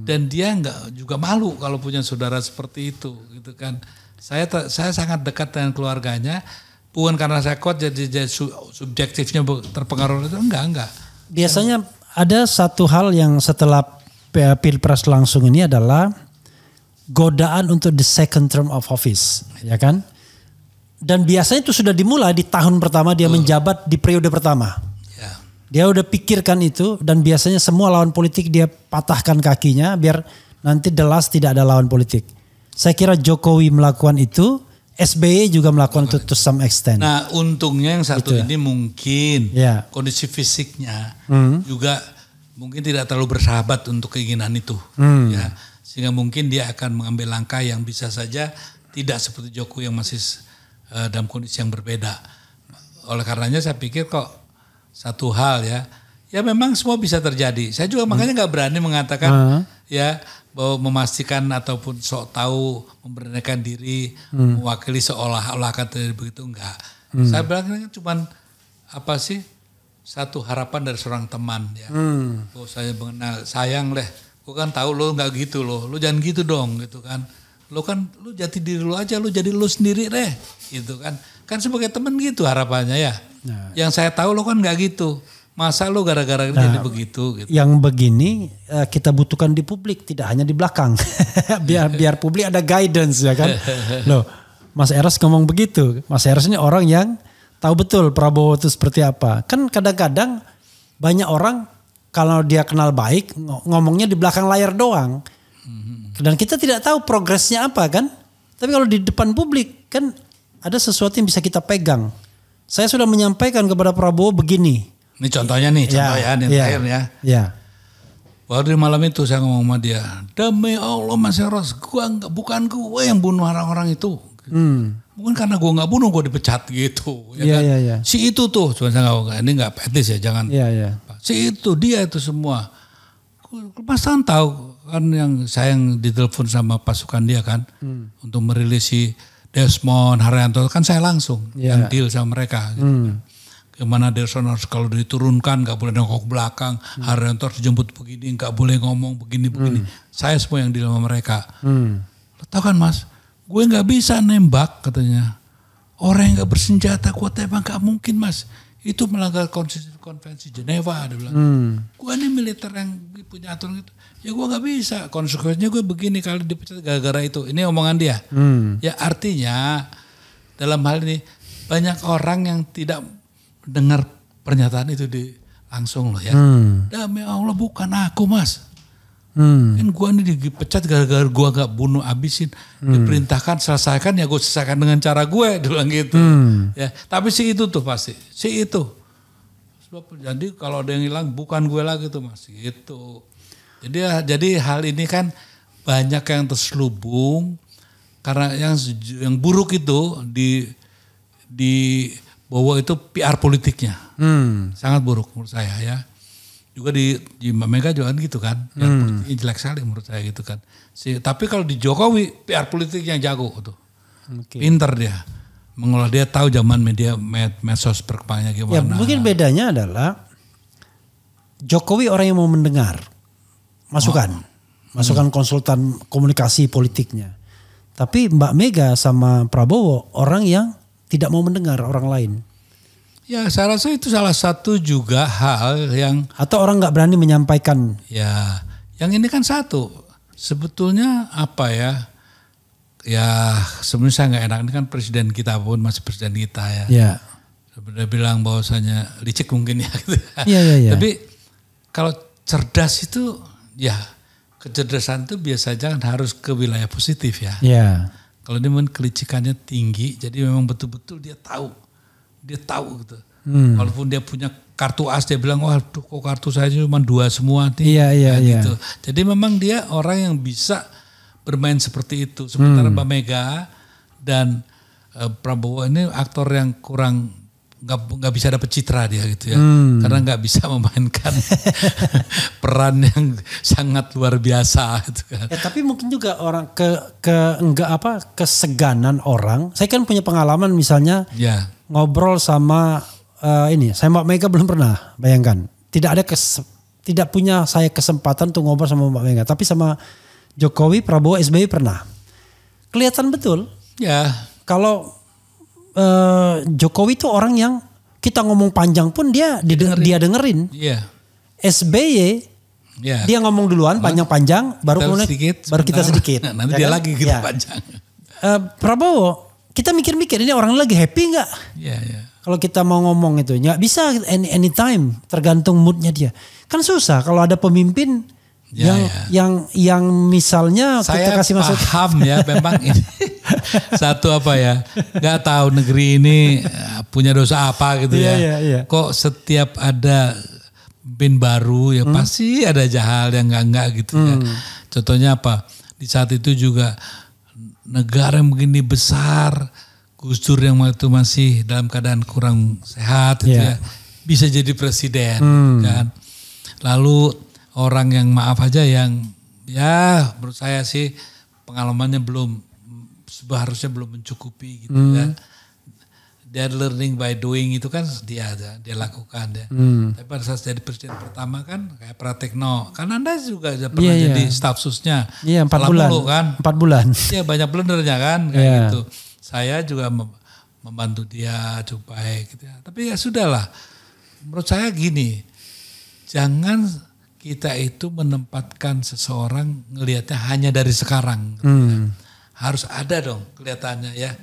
Speaker 1: Dan dia enggak juga malu kalau punya saudara seperti itu gitu kan. Saya sangat dekat dengan keluarganya. Bukan karena saya kuat jadi subjektifnya terpengaruh itu enggak.
Speaker 2: Biasanya ada satu hal yang setelah Pilpres langsung ini adalah godaan untuk the second term of office, ya kan? Dan biasanya itu sudah dimulai di tahun pertama dia menjabat di periode pertama. Dia udah pikirkan itu dan biasanya semua lawan politik dia patahkan kakinya biar nanti the last tidak ada lawan politik. Saya kira Jokowi melakukan itu, SBY juga melakukan itu to some extent.
Speaker 1: Nah untungnya yang satu ini mungkin kondisi fisiknya juga mungkin tidak terlalu bersahabat untuk keinginan itu, ya, sehingga mungkin dia akan mengambil langkah yang bisa saja tidak seperti Jokowi yang masih dalam kondisi yang berbeda. Oleh karenanya saya pikir kok satu hal ya memang semua bisa terjadi. Saya juga makanya nggak berani mengatakan ya bahwa memastikan ataupun sok tahu memberanikan diri mewakili seolah-olah akan terjadi begitu enggak. Saya bilang ini cuman apa sih? Satu harapan dari seorang teman ya. Oh saya mengenal, sayang deh. Gue kan tahu lo nggak gitu lo jangan gitu dong gitu kan. Lo jati diri lo aja, lo jadi lo sendiri deh gitu kan. Kan sebagai teman gitu harapannya ya. Yang saya tahu lo kan nggak gitu. Masa lo gara-gara jadi begitu gitu.
Speaker 2: Yang begini kita butuhkan di publik, tidak hanya di belakang. biar publik ada guidance ya kan. Loh, Mas Eros ngomong begitu. Mas Eros ini orang yang tahu betul Prabowo itu seperti apa. Kan kadang-kadang banyak orang kalau dia kenal baik ngomongnya di belakang layar doang. Dan kita tidak tahu progresnya apa kan. Tapi kalau di depan publik kan ada sesuatu yang bisa kita pegang. Saya sudah menyampaikan kepada Prabowo begini.
Speaker 1: Ini contohnya nih, terakhir ya. Waktu di malam itu saya ngomong sama dia, demi Allah Mas Eros, bukan gue yang bunuh orang-orang itu. Mungkin karena gue nggak bunuh gue dipecat gitu, ya kan? Si itu tuh, cuma saya ini nggak petis ya, jangan. Si itu dia itu semua. Mas Tan tahu kan yang saya ditelepon sama pasukan dia kan, untuk merilis si Desmond Haryanto kan saya langsung yang deal sama mereka. Gitu. Gimana Desmond harus kalau diturunkan nggak boleh nengok belakang, Haryanto harus dijemput begini, nggak boleh ngomong begini. Saya semua yang deal sama mereka. Tahu kan Mas? Gue gak bisa nembak katanya. Orang yang gak bersenjata gue tembak gak mungkin Mas. itu melanggar konvensi Geneva, dia bilang. Gue ini militer yang punya aturan gitu. Ya gue nggak bisa, konsekuensinya gue begini kalau dipecat gara-gara itu. Ini omongan dia. Ya artinya dalam hal ini banyak orang yang tidak dengar pernyataan itu langsung loh ya. Demi Allah bukan aku mas. Kan gue ini dipecat gara-gara gue gak bunuh abisin. Diperintahkan selesaikan ya gue selesaikan dengan cara gue. Dia bilang gitu. Ya, tapi si itu tuh pasti. Si itu. Sebab jadi kalau ada yang hilang bukan gue lagi tuh mas. Gitu. Jadi hal ini kan banyak yang terselubung. Karena yang buruk itu di bahwa itu PR politiknya. Sangat buruk menurut saya ya. Juga di Mbak Mega juga kan gitu kan. PR politiknya jelek sekali menurut saya gitu kan. Tapi kalau di Jokowi PR politiknya jago tuh. Pinter dia. Mengolah, dia tahu zaman medsos perkembangannya gimana.
Speaker 2: Ya mungkin bedanya adalah Jokowi orang yang mau mendengar masukan. Masukan konsultan komunikasi politiknya. Tapi Mbak Mega sama Prabowo orang yang tidak mau mendengar orang lain.
Speaker 1: Ya saya rasa itu salah satu juga hal yang.
Speaker 2: Atau orang nggak berani menyampaikan.
Speaker 1: Ya yang ini kan satu. Sebetulnya apa ya. Ya sebenarnya saya nggak enak. Ini kan presiden kita pun masih presiden kita ya.
Speaker 2: Ya.
Speaker 1: Sebenarnya bilang bahwasanya licik mungkin ya. Gitu.
Speaker 2: Ya.
Speaker 1: Tapi kalau cerdas itu ya. Kecerdasan itu biasanya kan harus ke wilayah positif ya.
Speaker 2: Ya.
Speaker 1: Kalau dia memang kelicikannya tinggi. Jadi memang betul-betul dia tahu. Dia tahu gitu. Walaupun dia punya kartu as, dia bilang, wah kok kartu saya cuma 2 semua nih.
Speaker 2: Iya.
Speaker 1: Gitu. Jadi memang dia orang yang bisa bermain seperti itu. Sementara Mbak Mega dan Prabowo ini aktor yang kurang nggak bisa dapet citra dia gitu ya. Karena nggak bisa memainkan peran yang sangat luar biasa gitu kan.
Speaker 2: Ya, tapi mungkin juga orang keseganan orang. Saya kan punya pengalaman misalnya.
Speaker 1: Ya.
Speaker 2: Ngobrol sama saya Mbak Mega belum pernah, bayangkan. Tidak punya saya kesempatan untuk ngobrol sama Mbak Mega, tapi sama Jokowi, Prabowo, SBY pernah. Kelihatan betul.
Speaker 1: Ya.
Speaker 2: Kalau Jokowi itu orang yang kita ngomong panjang pun dia dengerin.
Speaker 1: Iya.
Speaker 2: SBY dia ngomong duluan panjang-panjang, baru kita sedikit.
Speaker 1: Nanti dia lagi kita panjang.
Speaker 2: Prabowo kita mikir-mikir ini orang lagi happy nggak?
Speaker 1: Iya.
Speaker 2: Kalau kita mau ngomong itu nggak bisa anytime, tergantung moodnya dia. Kan susah kalau ada pemimpin yang misalnya
Speaker 1: saya
Speaker 2: kita kasih masuk.
Speaker 1: Paham ya, memang ini satu apa ya, nggak tahu negeri ini punya dosa apa gitu ya.
Speaker 2: Iya.
Speaker 1: Kok setiap ada pemimpin baru ya pasti ada hal yang nggak gitu ya. Contohnya apa? Di saat itu juga negara yang begini besar, Gus Dur yang waktu itu masih dalam keadaan kurang sehat gitu ya, bisa jadi presiden kan. Lalu orang yang maaf aja yang ya menurut saya sih pengalamannya seharusnya belum mencukupi gitu ya. Dia learning by doing itu kan dia lakukan ya. Tapi pada saat jadi presiden pertama kan kayak Pratikno. Kan Anda juga pernah jadi staf susnya.
Speaker 2: Iya 4 bulan.
Speaker 1: Kan?
Speaker 2: 4 bulan.
Speaker 1: Iya banyak blendernya kan kayak gitu. Saya juga membantu dia supaya gitu ya. Tapi ya sudahlah. Menurut saya gini. Jangan kita itu menempatkan seseorang ngelihatnya hanya dari sekarang. Gitu ya. Harus ada dong kelihatannya ya.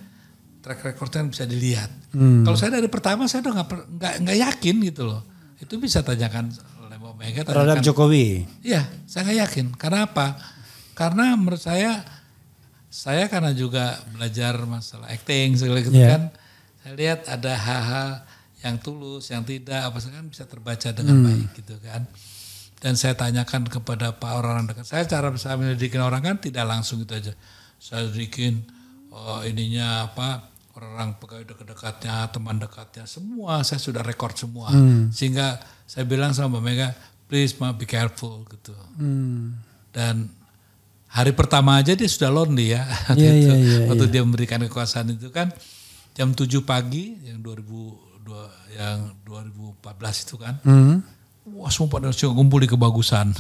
Speaker 1: Track recordnya bisa dilihat. Kalau saya dari pertama saya udah nggak yakin gitu loh. Itu bisa tanyakan oleh Mbak Mega.
Speaker 2: Terhadap Jokowi.
Speaker 1: Iya, saya nggak yakin. Karena apa? Karena menurut saya karena juga belajar masalah acting segala gitu kan. Saya lihat ada hal-hal yang tulus, yang tidak, apa kan bisa terbaca dengan baik gitu kan. Dan saya tanyakan kepada orang dekat saya, cara saya menyelidikin orang kan tidak langsung gitu aja. Saya selidikin ininya apa, orang pegawai dekat-dekatnya, teman dekatnya, semua saya sudah record semua. Sehingga saya bilang sama Mbak Mega, please be careful gitu. Dan hari pertama aja dia sudah lonely ya. Waktu dia memberikan kekuasaan itu kan jam 7 pagi yang 2014 itu kan. Wah semua pada kumpul di Kebagusan.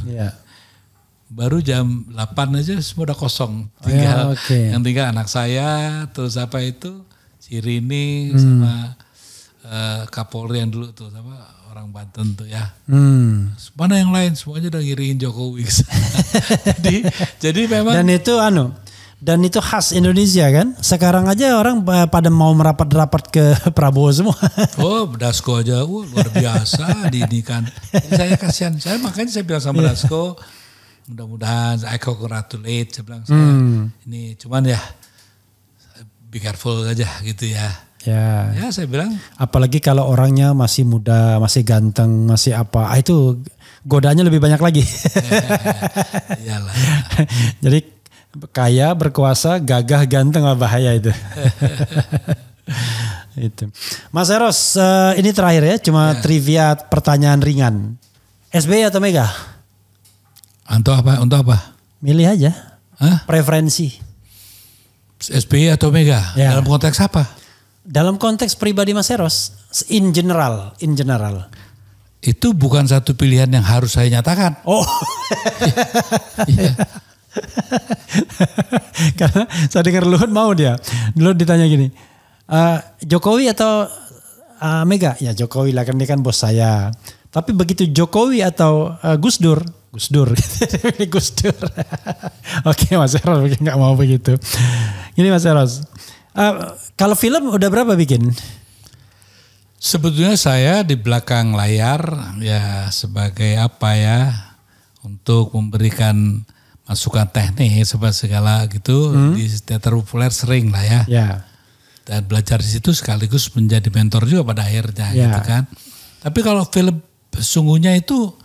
Speaker 1: Baru jam 8 aja semua udah kosong. Tinggal yang tinggal anak saya, terus apa itu, si Rini sama Kapolri yang dulu tuh orang Banten tuh ya. Mana yang lain semuanya udah ngiriin Jokowi. jadi memang.
Speaker 2: Dan itu khas Indonesia kan. Sekarang aja orang pada mau merapat-rapat ke Prabowo semua.
Speaker 1: Oh, Dasko aja luar biasa diinikan. Jadi saya kasihan. Makanya saya bilang sama Dasko, mudah-mudahan I congratulate. Saya bilang ini cuman ya be careful aja gitu ya. Ya saya bilang.
Speaker 2: Apalagi kalau orangnya masih muda, masih ganteng, masih apa. Itu godaannya lebih banyak lagi.
Speaker 1: Iyalah.
Speaker 2: Jadi kaya, berkuasa, gagah, ganteng, bahaya itu. Itu. Mas Eros, ini terakhir ya, cuma trivia pertanyaan ringan. SBY atau Mega?
Speaker 1: Untuk apa?
Speaker 2: Milih aja. Preferensi.
Speaker 1: SBY atau Mega? Ya. Dalam konteks apa?
Speaker 2: Dalam konteks pribadi Mas Eros, in general.
Speaker 1: Itu bukan satu pilihan yang harus saya nyatakan.
Speaker 2: Oh. Iya. Karena saya dengar Luhut mau dia. Luhut ditanya gini, Jokowi atau Mega? Ya Jokowi lah, kan dia kan bos saya. Tapi begitu Jokowi atau Gus Dur. Gus Dur. Oke Mas Eros mungkin gak mau begitu. Ini Mas Eros, kalau film udah berapa bikin?
Speaker 1: Sebetulnya saya di belakang layar ya sebagai untuk memberikan masukan teknik segala gitu di teater populer sering lah ya. Dan belajar di situ sekaligus menjadi mentor juga pada akhirnya gitu kan. Tapi kalau film sesungguhnya itu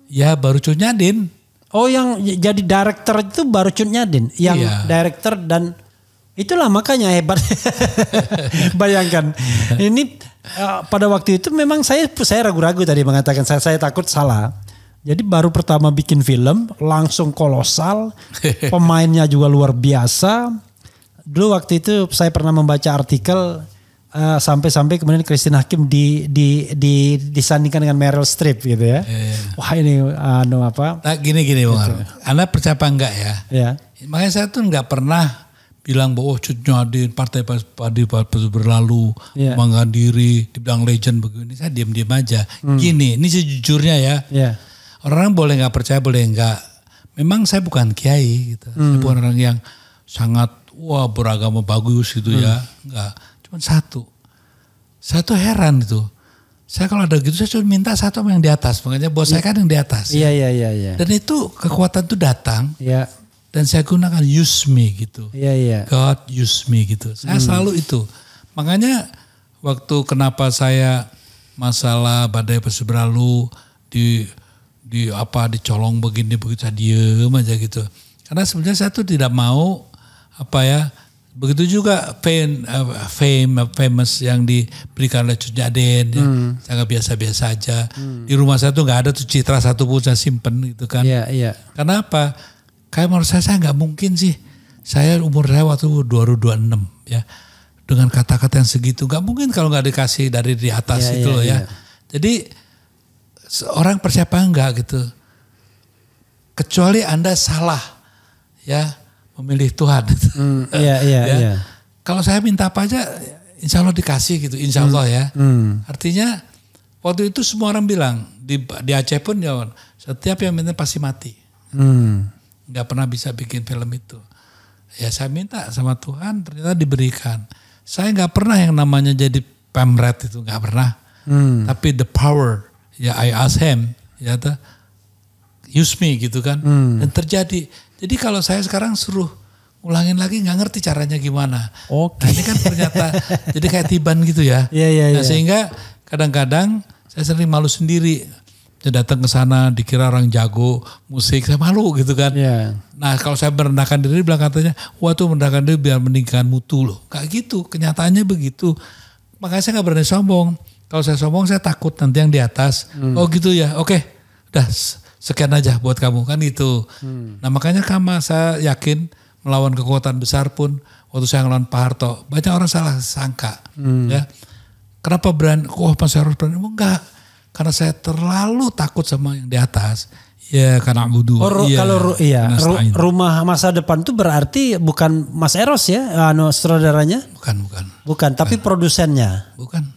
Speaker 1: ya baru Cut Nyadin.
Speaker 2: Oh, yang jadi director itu baru Cut Nyadin, yang director, dan itulah makanya hebat. Bayangkan ini pada waktu itu memang saya ragu-ragu tadi mengatakan saya takut salah. Jadi baru pertama bikin film langsung kolosal, pemainnya juga luar biasa. Dulu waktu itu saya pernah membaca artikel sampai kemudian Christine Hakim disandingkan dengan Meryl Streep gitu ya. Wah ini apa?
Speaker 1: Nah, gini Bang Arun. Anda percaya apa enggak ya? Makanya saya tuh enggak pernah bilang bahwa Cut Nyadin partai berlalu, bangga diri, dibilang legend begini. Saya diam-diam aja. Gini, ini sejujurnya ya. Orang boleh nggak percaya, boleh nggak. Memang saya bukan kiai gitu. Saya bukan orang yang sangat beragama bagus gitu ya. Enggak. Cuma saya tuh heran itu. Saya kalau ada gitu saya cuma minta satu yang di atas. Makanya bos saya kan yang di atas.
Speaker 2: Iya.
Speaker 1: Dan itu kekuatan tuh datang. Dan saya gunakan use me gitu. God use me gitu. Saya selalu itu. Makanya waktu kenapa saya masalah badai pasti berlalu dicolong begini begitu, saya diem aja gitu. Karena sebenarnya saya tuh tidak mau begitu juga famous yang diberikan oleh Cut Nyadin. Saya nggak biasa-biasa aja. Di rumah saya tuh nggak ada tuh citra satu pun saya simpen gitu kan. Karena apa? Kayak menurut saya nggak mungkin sih. Saya umur saya waktu 26 ya. Dengan kata-kata yang segitu nggak mungkin kalau nggak dikasih dari di atas itu loh ya. Jadi orang percaya apa enggak gitu. Kecuali Anda salah ya memilih Tuhan.
Speaker 2: Iya.
Speaker 1: Kalau saya minta apa aja insya Allah dikasih gitu, insya Allah ya. Artinya waktu itu semua orang bilang di Aceh pun ya setiap yang minta pasti mati. Gak pernah bisa bikin film itu. Ya saya minta sama Tuhan ternyata diberikan. Saya gak pernah yang namanya jadi pamret itu, gak pernah. Tapi the power, ya I ask him, ya use me gitu kan. Dan terjadi. Jadi kalau saya sekarang suruh ulangin lagi gak ngerti caranya gimana. Nah, ini kan ternyata jadi kayak tiban gitu ya. Nah, sehingga kadang-kadang saya sering malu sendiri. Saya datang ke sana dikira orang jago musik, saya malu gitu kan. Nah kalau saya merendahkan diri bilang katanya, wah tuh merendahkan diri biar meninggikan mutu loh. Kayak gitu, kenyataannya begitu. Makanya saya gak berani sombong. Kalau saya sombong saya takut nanti yang di atas. Oh gitu ya, oke. Udah sekian aja buat kamu kan itu. Nah makanya saya yakin melawan kekuatan besar pun waktu saya ngelawan Pak Harto banyak orang salah sangka. Ya. Kenapa berani? Mas harus berani? Enggak. Karena saya terlalu takut sama yang di atas. Ya karena budu.
Speaker 2: Kalau rumah masa depan itu berarti bukan Mas Eros ya, saudaranya?
Speaker 1: Bukan.
Speaker 2: Tapi produsennya.
Speaker 1: Bukan.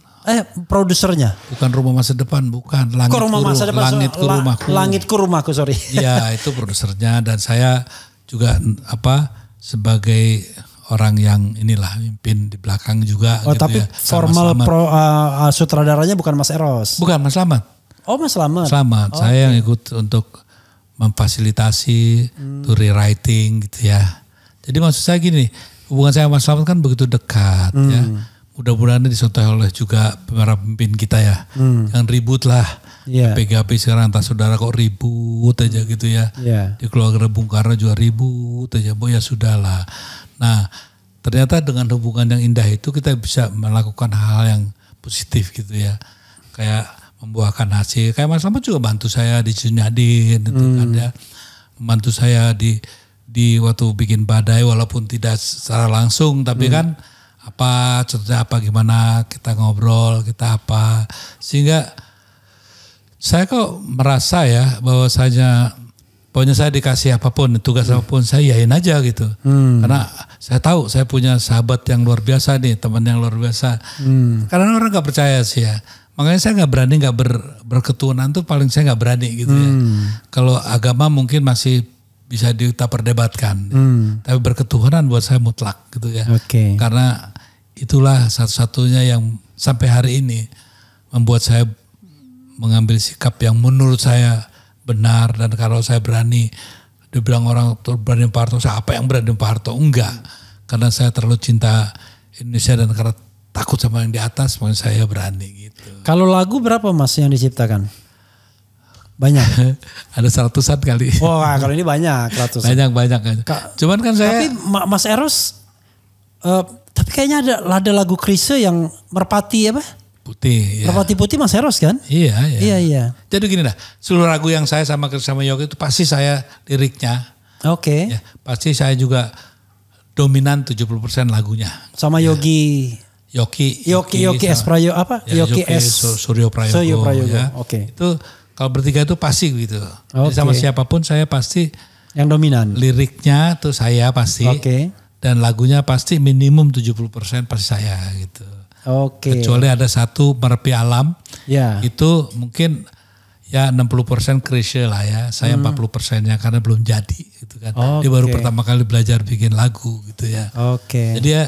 Speaker 2: Produsernya.
Speaker 1: Bukan Rumah Masa Depan, bukan.
Speaker 2: Langitku Rumahku, sorry.
Speaker 1: Iya, itu produsernya, dan saya juga sebagai orang yang mimpin di belakang juga.
Speaker 2: Oh, gitu tapi ya. Formal sutradaranya bukan Mas Eros.
Speaker 1: Bukan, Mas Slamet.
Speaker 2: Oh, Mas Slamet.
Speaker 1: Saya yang ikut untuk memfasilitasi to rewriting gitu ya. Jadi maksud saya gini, hubungan saya sama Mas Slamet kan begitu dekat ya. Mudah-mudahan dicontoh oleh juga para pemimpin kita ya. Jangan ribut lah. Yeah. PGP sekarang antar saudara kok ribut aja gitu ya. Yeah. Di keluarga Bung Karno juga ribut aja. Ya sudahlah. Nah, ternyata dengan hubungan yang indah itu kita bisa melakukan hal yang positif gitu ya. Kayak membuahkan hasil. Kayak Mas Slamet juga bantu saya di Cinyadin gitu kan ya. Membantu saya di waktu bikin badai walaupun tidak secara langsung, tapi kan contohnya gimana kita ngobrol, kita apa. Sehingga saya kok merasa ya bahwasanya pokoknya saya dikasih apapun, tugas apapun saya yain aja gitu. Karena saya tahu saya punya sahabat yang luar biasa nih, teman yang luar biasa. Karena orang gak percaya sih ya. Makanya saya gak berani berketuhanan tuh paling saya gak berani gitu ya. Kalau agama mungkin masih bisa kita perdebatkan. Tapi berketuhanan buat saya mutlak gitu ya.
Speaker 2: Okay.
Speaker 1: Karena itulah satu-satunya yang sampai hari ini membuat saya mengambil sikap yang menurut saya benar. Dan kalau saya berani, dibilang orang berani Pak Harto, saya apa yang berani Pak Harto? Enggak. Karena saya terlalu cinta Indonesia dan karena takut sama yang di atas, makanya saya berani gitu.
Speaker 2: Kalau lagu berapa Mas yang diciptakan? Banyak.
Speaker 1: Ada 100-an kali.
Speaker 2: Wah, kalau ini banyak, ratusan.
Speaker 1: Banyak. Cuman kan saya.
Speaker 2: Tapi Mas Eros, tapi kayaknya ada lagu Chrisye yang Merpati apa?
Speaker 1: Putih. Ya.
Speaker 2: Merpati Putih Mas Eros kan?
Speaker 1: Iya. Jadi gini dah, seluruh lagu yang saya sama Yogi itu pasti saya liriknya.
Speaker 2: Oke.
Speaker 1: Ya, pasti saya juga dominan 70% lagunya.
Speaker 2: Sama Yogi.
Speaker 1: Yogi
Speaker 2: S Prayogo apa?
Speaker 1: Ya,
Speaker 2: Yogi S
Speaker 1: Suryo Prayogo. Ya.
Speaker 2: Oke.
Speaker 1: Itu kalau bertiga itu pasti gitu. Jadi sama siapapun saya pasti
Speaker 2: yang dominan.
Speaker 1: Liriknya tuh saya pasti.
Speaker 2: Oke.
Speaker 1: Dan lagunya pasti minimum 70% pasti saya gitu.
Speaker 2: Oke.
Speaker 1: Kecuali ada satu Merepi Alam.
Speaker 2: Ya.
Speaker 1: Itu mungkin ya 60% Chrisye lah ya. Saya 40%-nya karena belum jadi gitu kan. Dia baru pertama kali belajar bikin lagu gitu ya.
Speaker 2: Oke.
Speaker 1: Jadi ya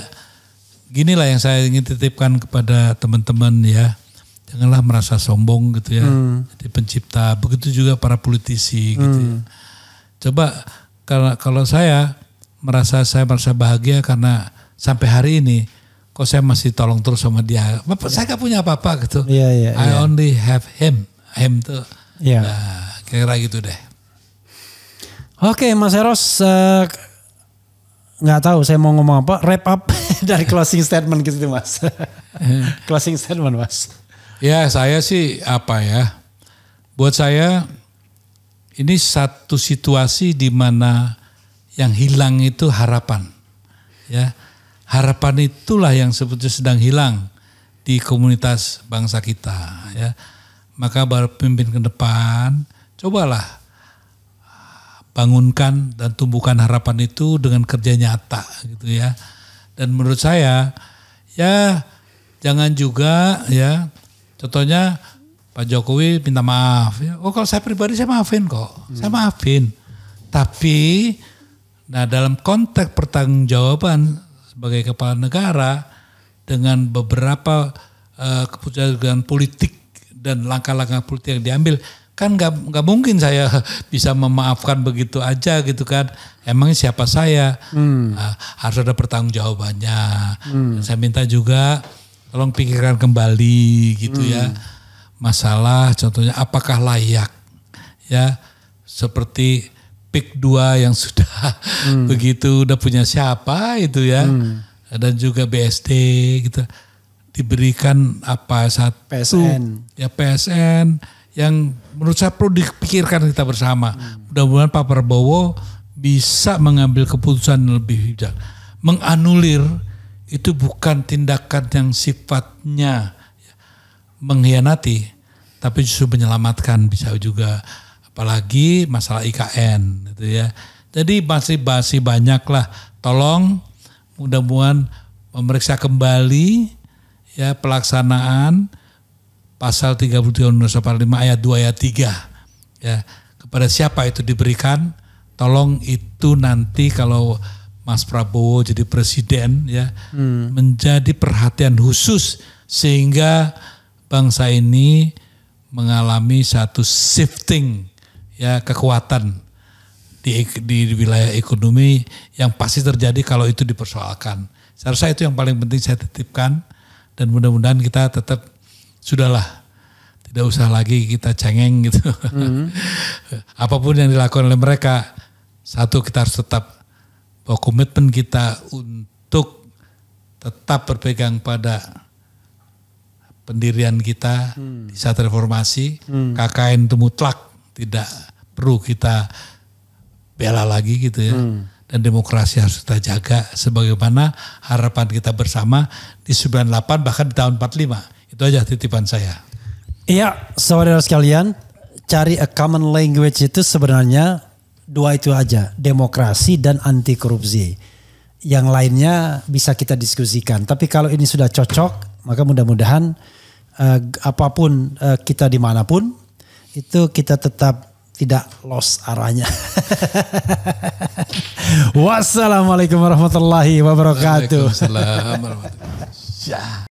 Speaker 1: ginilah yang saya ingin titipkan kepada teman-teman ya. Janganlah merasa sombong gitu ya. Jadi pencipta, begitu juga para politisi gitu ya. Coba kalau saya merasa bahagia karena sampai hari ini kok saya masih tolong terus sama dia. Saya gak punya apa-apa gitu. I only have him. Him tuh. Nah, kira-kira gitu deh.
Speaker 2: Oke, Mas Eros, nggak tahu saya mau ngomong apa. Wrap up dari closing statement gitu Mas. Closing statement Mas.
Speaker 1: Ya saya sih buat saya ini satu situasi di mana yang hilang itu harapan. Ya, harapan itulah yang sebetulnya sedang hilang di komunitas bangsa kita. Ya, maka pemimpin ke depan cobalah bangunkan dan tumbuhkan harapan itu dengan kerja nyata gitu ya. Dan menurut saya ya jangan juga ya. Contohnya Pak Jokowi minta maaf. Ya. Kalau saya pribadi saya maafin kok. Saya maafin. Tapi dalam konteks pertanggungjawaban sebagai kepala negara dengan beberapa keputusan politik dan langkah-langkah politik yang diambil, kan nggak mungkin saya bisa memaafkan begitu aja gitu kan. Emangnya siapa saya? Harus ada pertanggungjawabannya. Saya minta juga tolong pikirkan kembali gitu ya. Masalah contohnya apakah layak ya seperti PIK 2 yang sudah begitu udah punya siapa itu ya. Dan juga BSD gitu. Diberikan saat
Speaker 2: PSN.
Speaker 1: Ya PSN yang menurut saya perlu dipikirkan kita bersama. Mudah-mudahan Pak Prabowo bisa mengambil keputusan yang lebih bijak. Menganulir itu bukan tindakan yang sifatnya mengkhianati, tapi justru menyelamatkan bisa juga. Apalagi masalah IKN gitu ya. Jadi masih banyak lah. Tolong mudah-mudahan memeriksa kembali ya pelaksanaan pasal 33 Undang-Undang 45 ayat 2 ayat 3 ya, kepada siapa itu diberikan, tolong itu nanti kalau Mas Prabowo jadi presiden ya, menjadi perhatian khusus sehingga bangsa ini mengalami satu shifting ya, kekuatan di wilayah ekonomi yang pasti terjadi kalau itu dipersoalkan. Saya rasa itu yang paling penting saya titipkan, dan mudah-mudahan kita tetap sudahlah, tidak usah lagi kita cengeng gitu. Apapun yang dilakukan oleh mereka, satu, kita harus tetap bahwa komitmen kita untuk tetap berpegang pada pendirian kita di saat reformasi. KKN itu mutlak, tidak perlu kita bela lagi gitu ya. Dan demokrasi harus kita jaga sebagaimana harapan kita bersama di 98 bahkan di tahun 45. Itu aja titipan saya.
Speaker 2: Iya, saudara sekalian, cari a common language itu sebenarnya dua itu aja, demokrasi dan anti korupsi. Yang lainnya bisa kita diskusikan. Tapi kalau ini sudah cocok, maka mudah-mudahan apapun kita dimanapun, itu kita tetap tidak lost arahnya. Wassalamualaikum warahmatullahi wabarakatuh.
Speaker 1: Waalaikumsalam warahmatullahi wabarakatuh.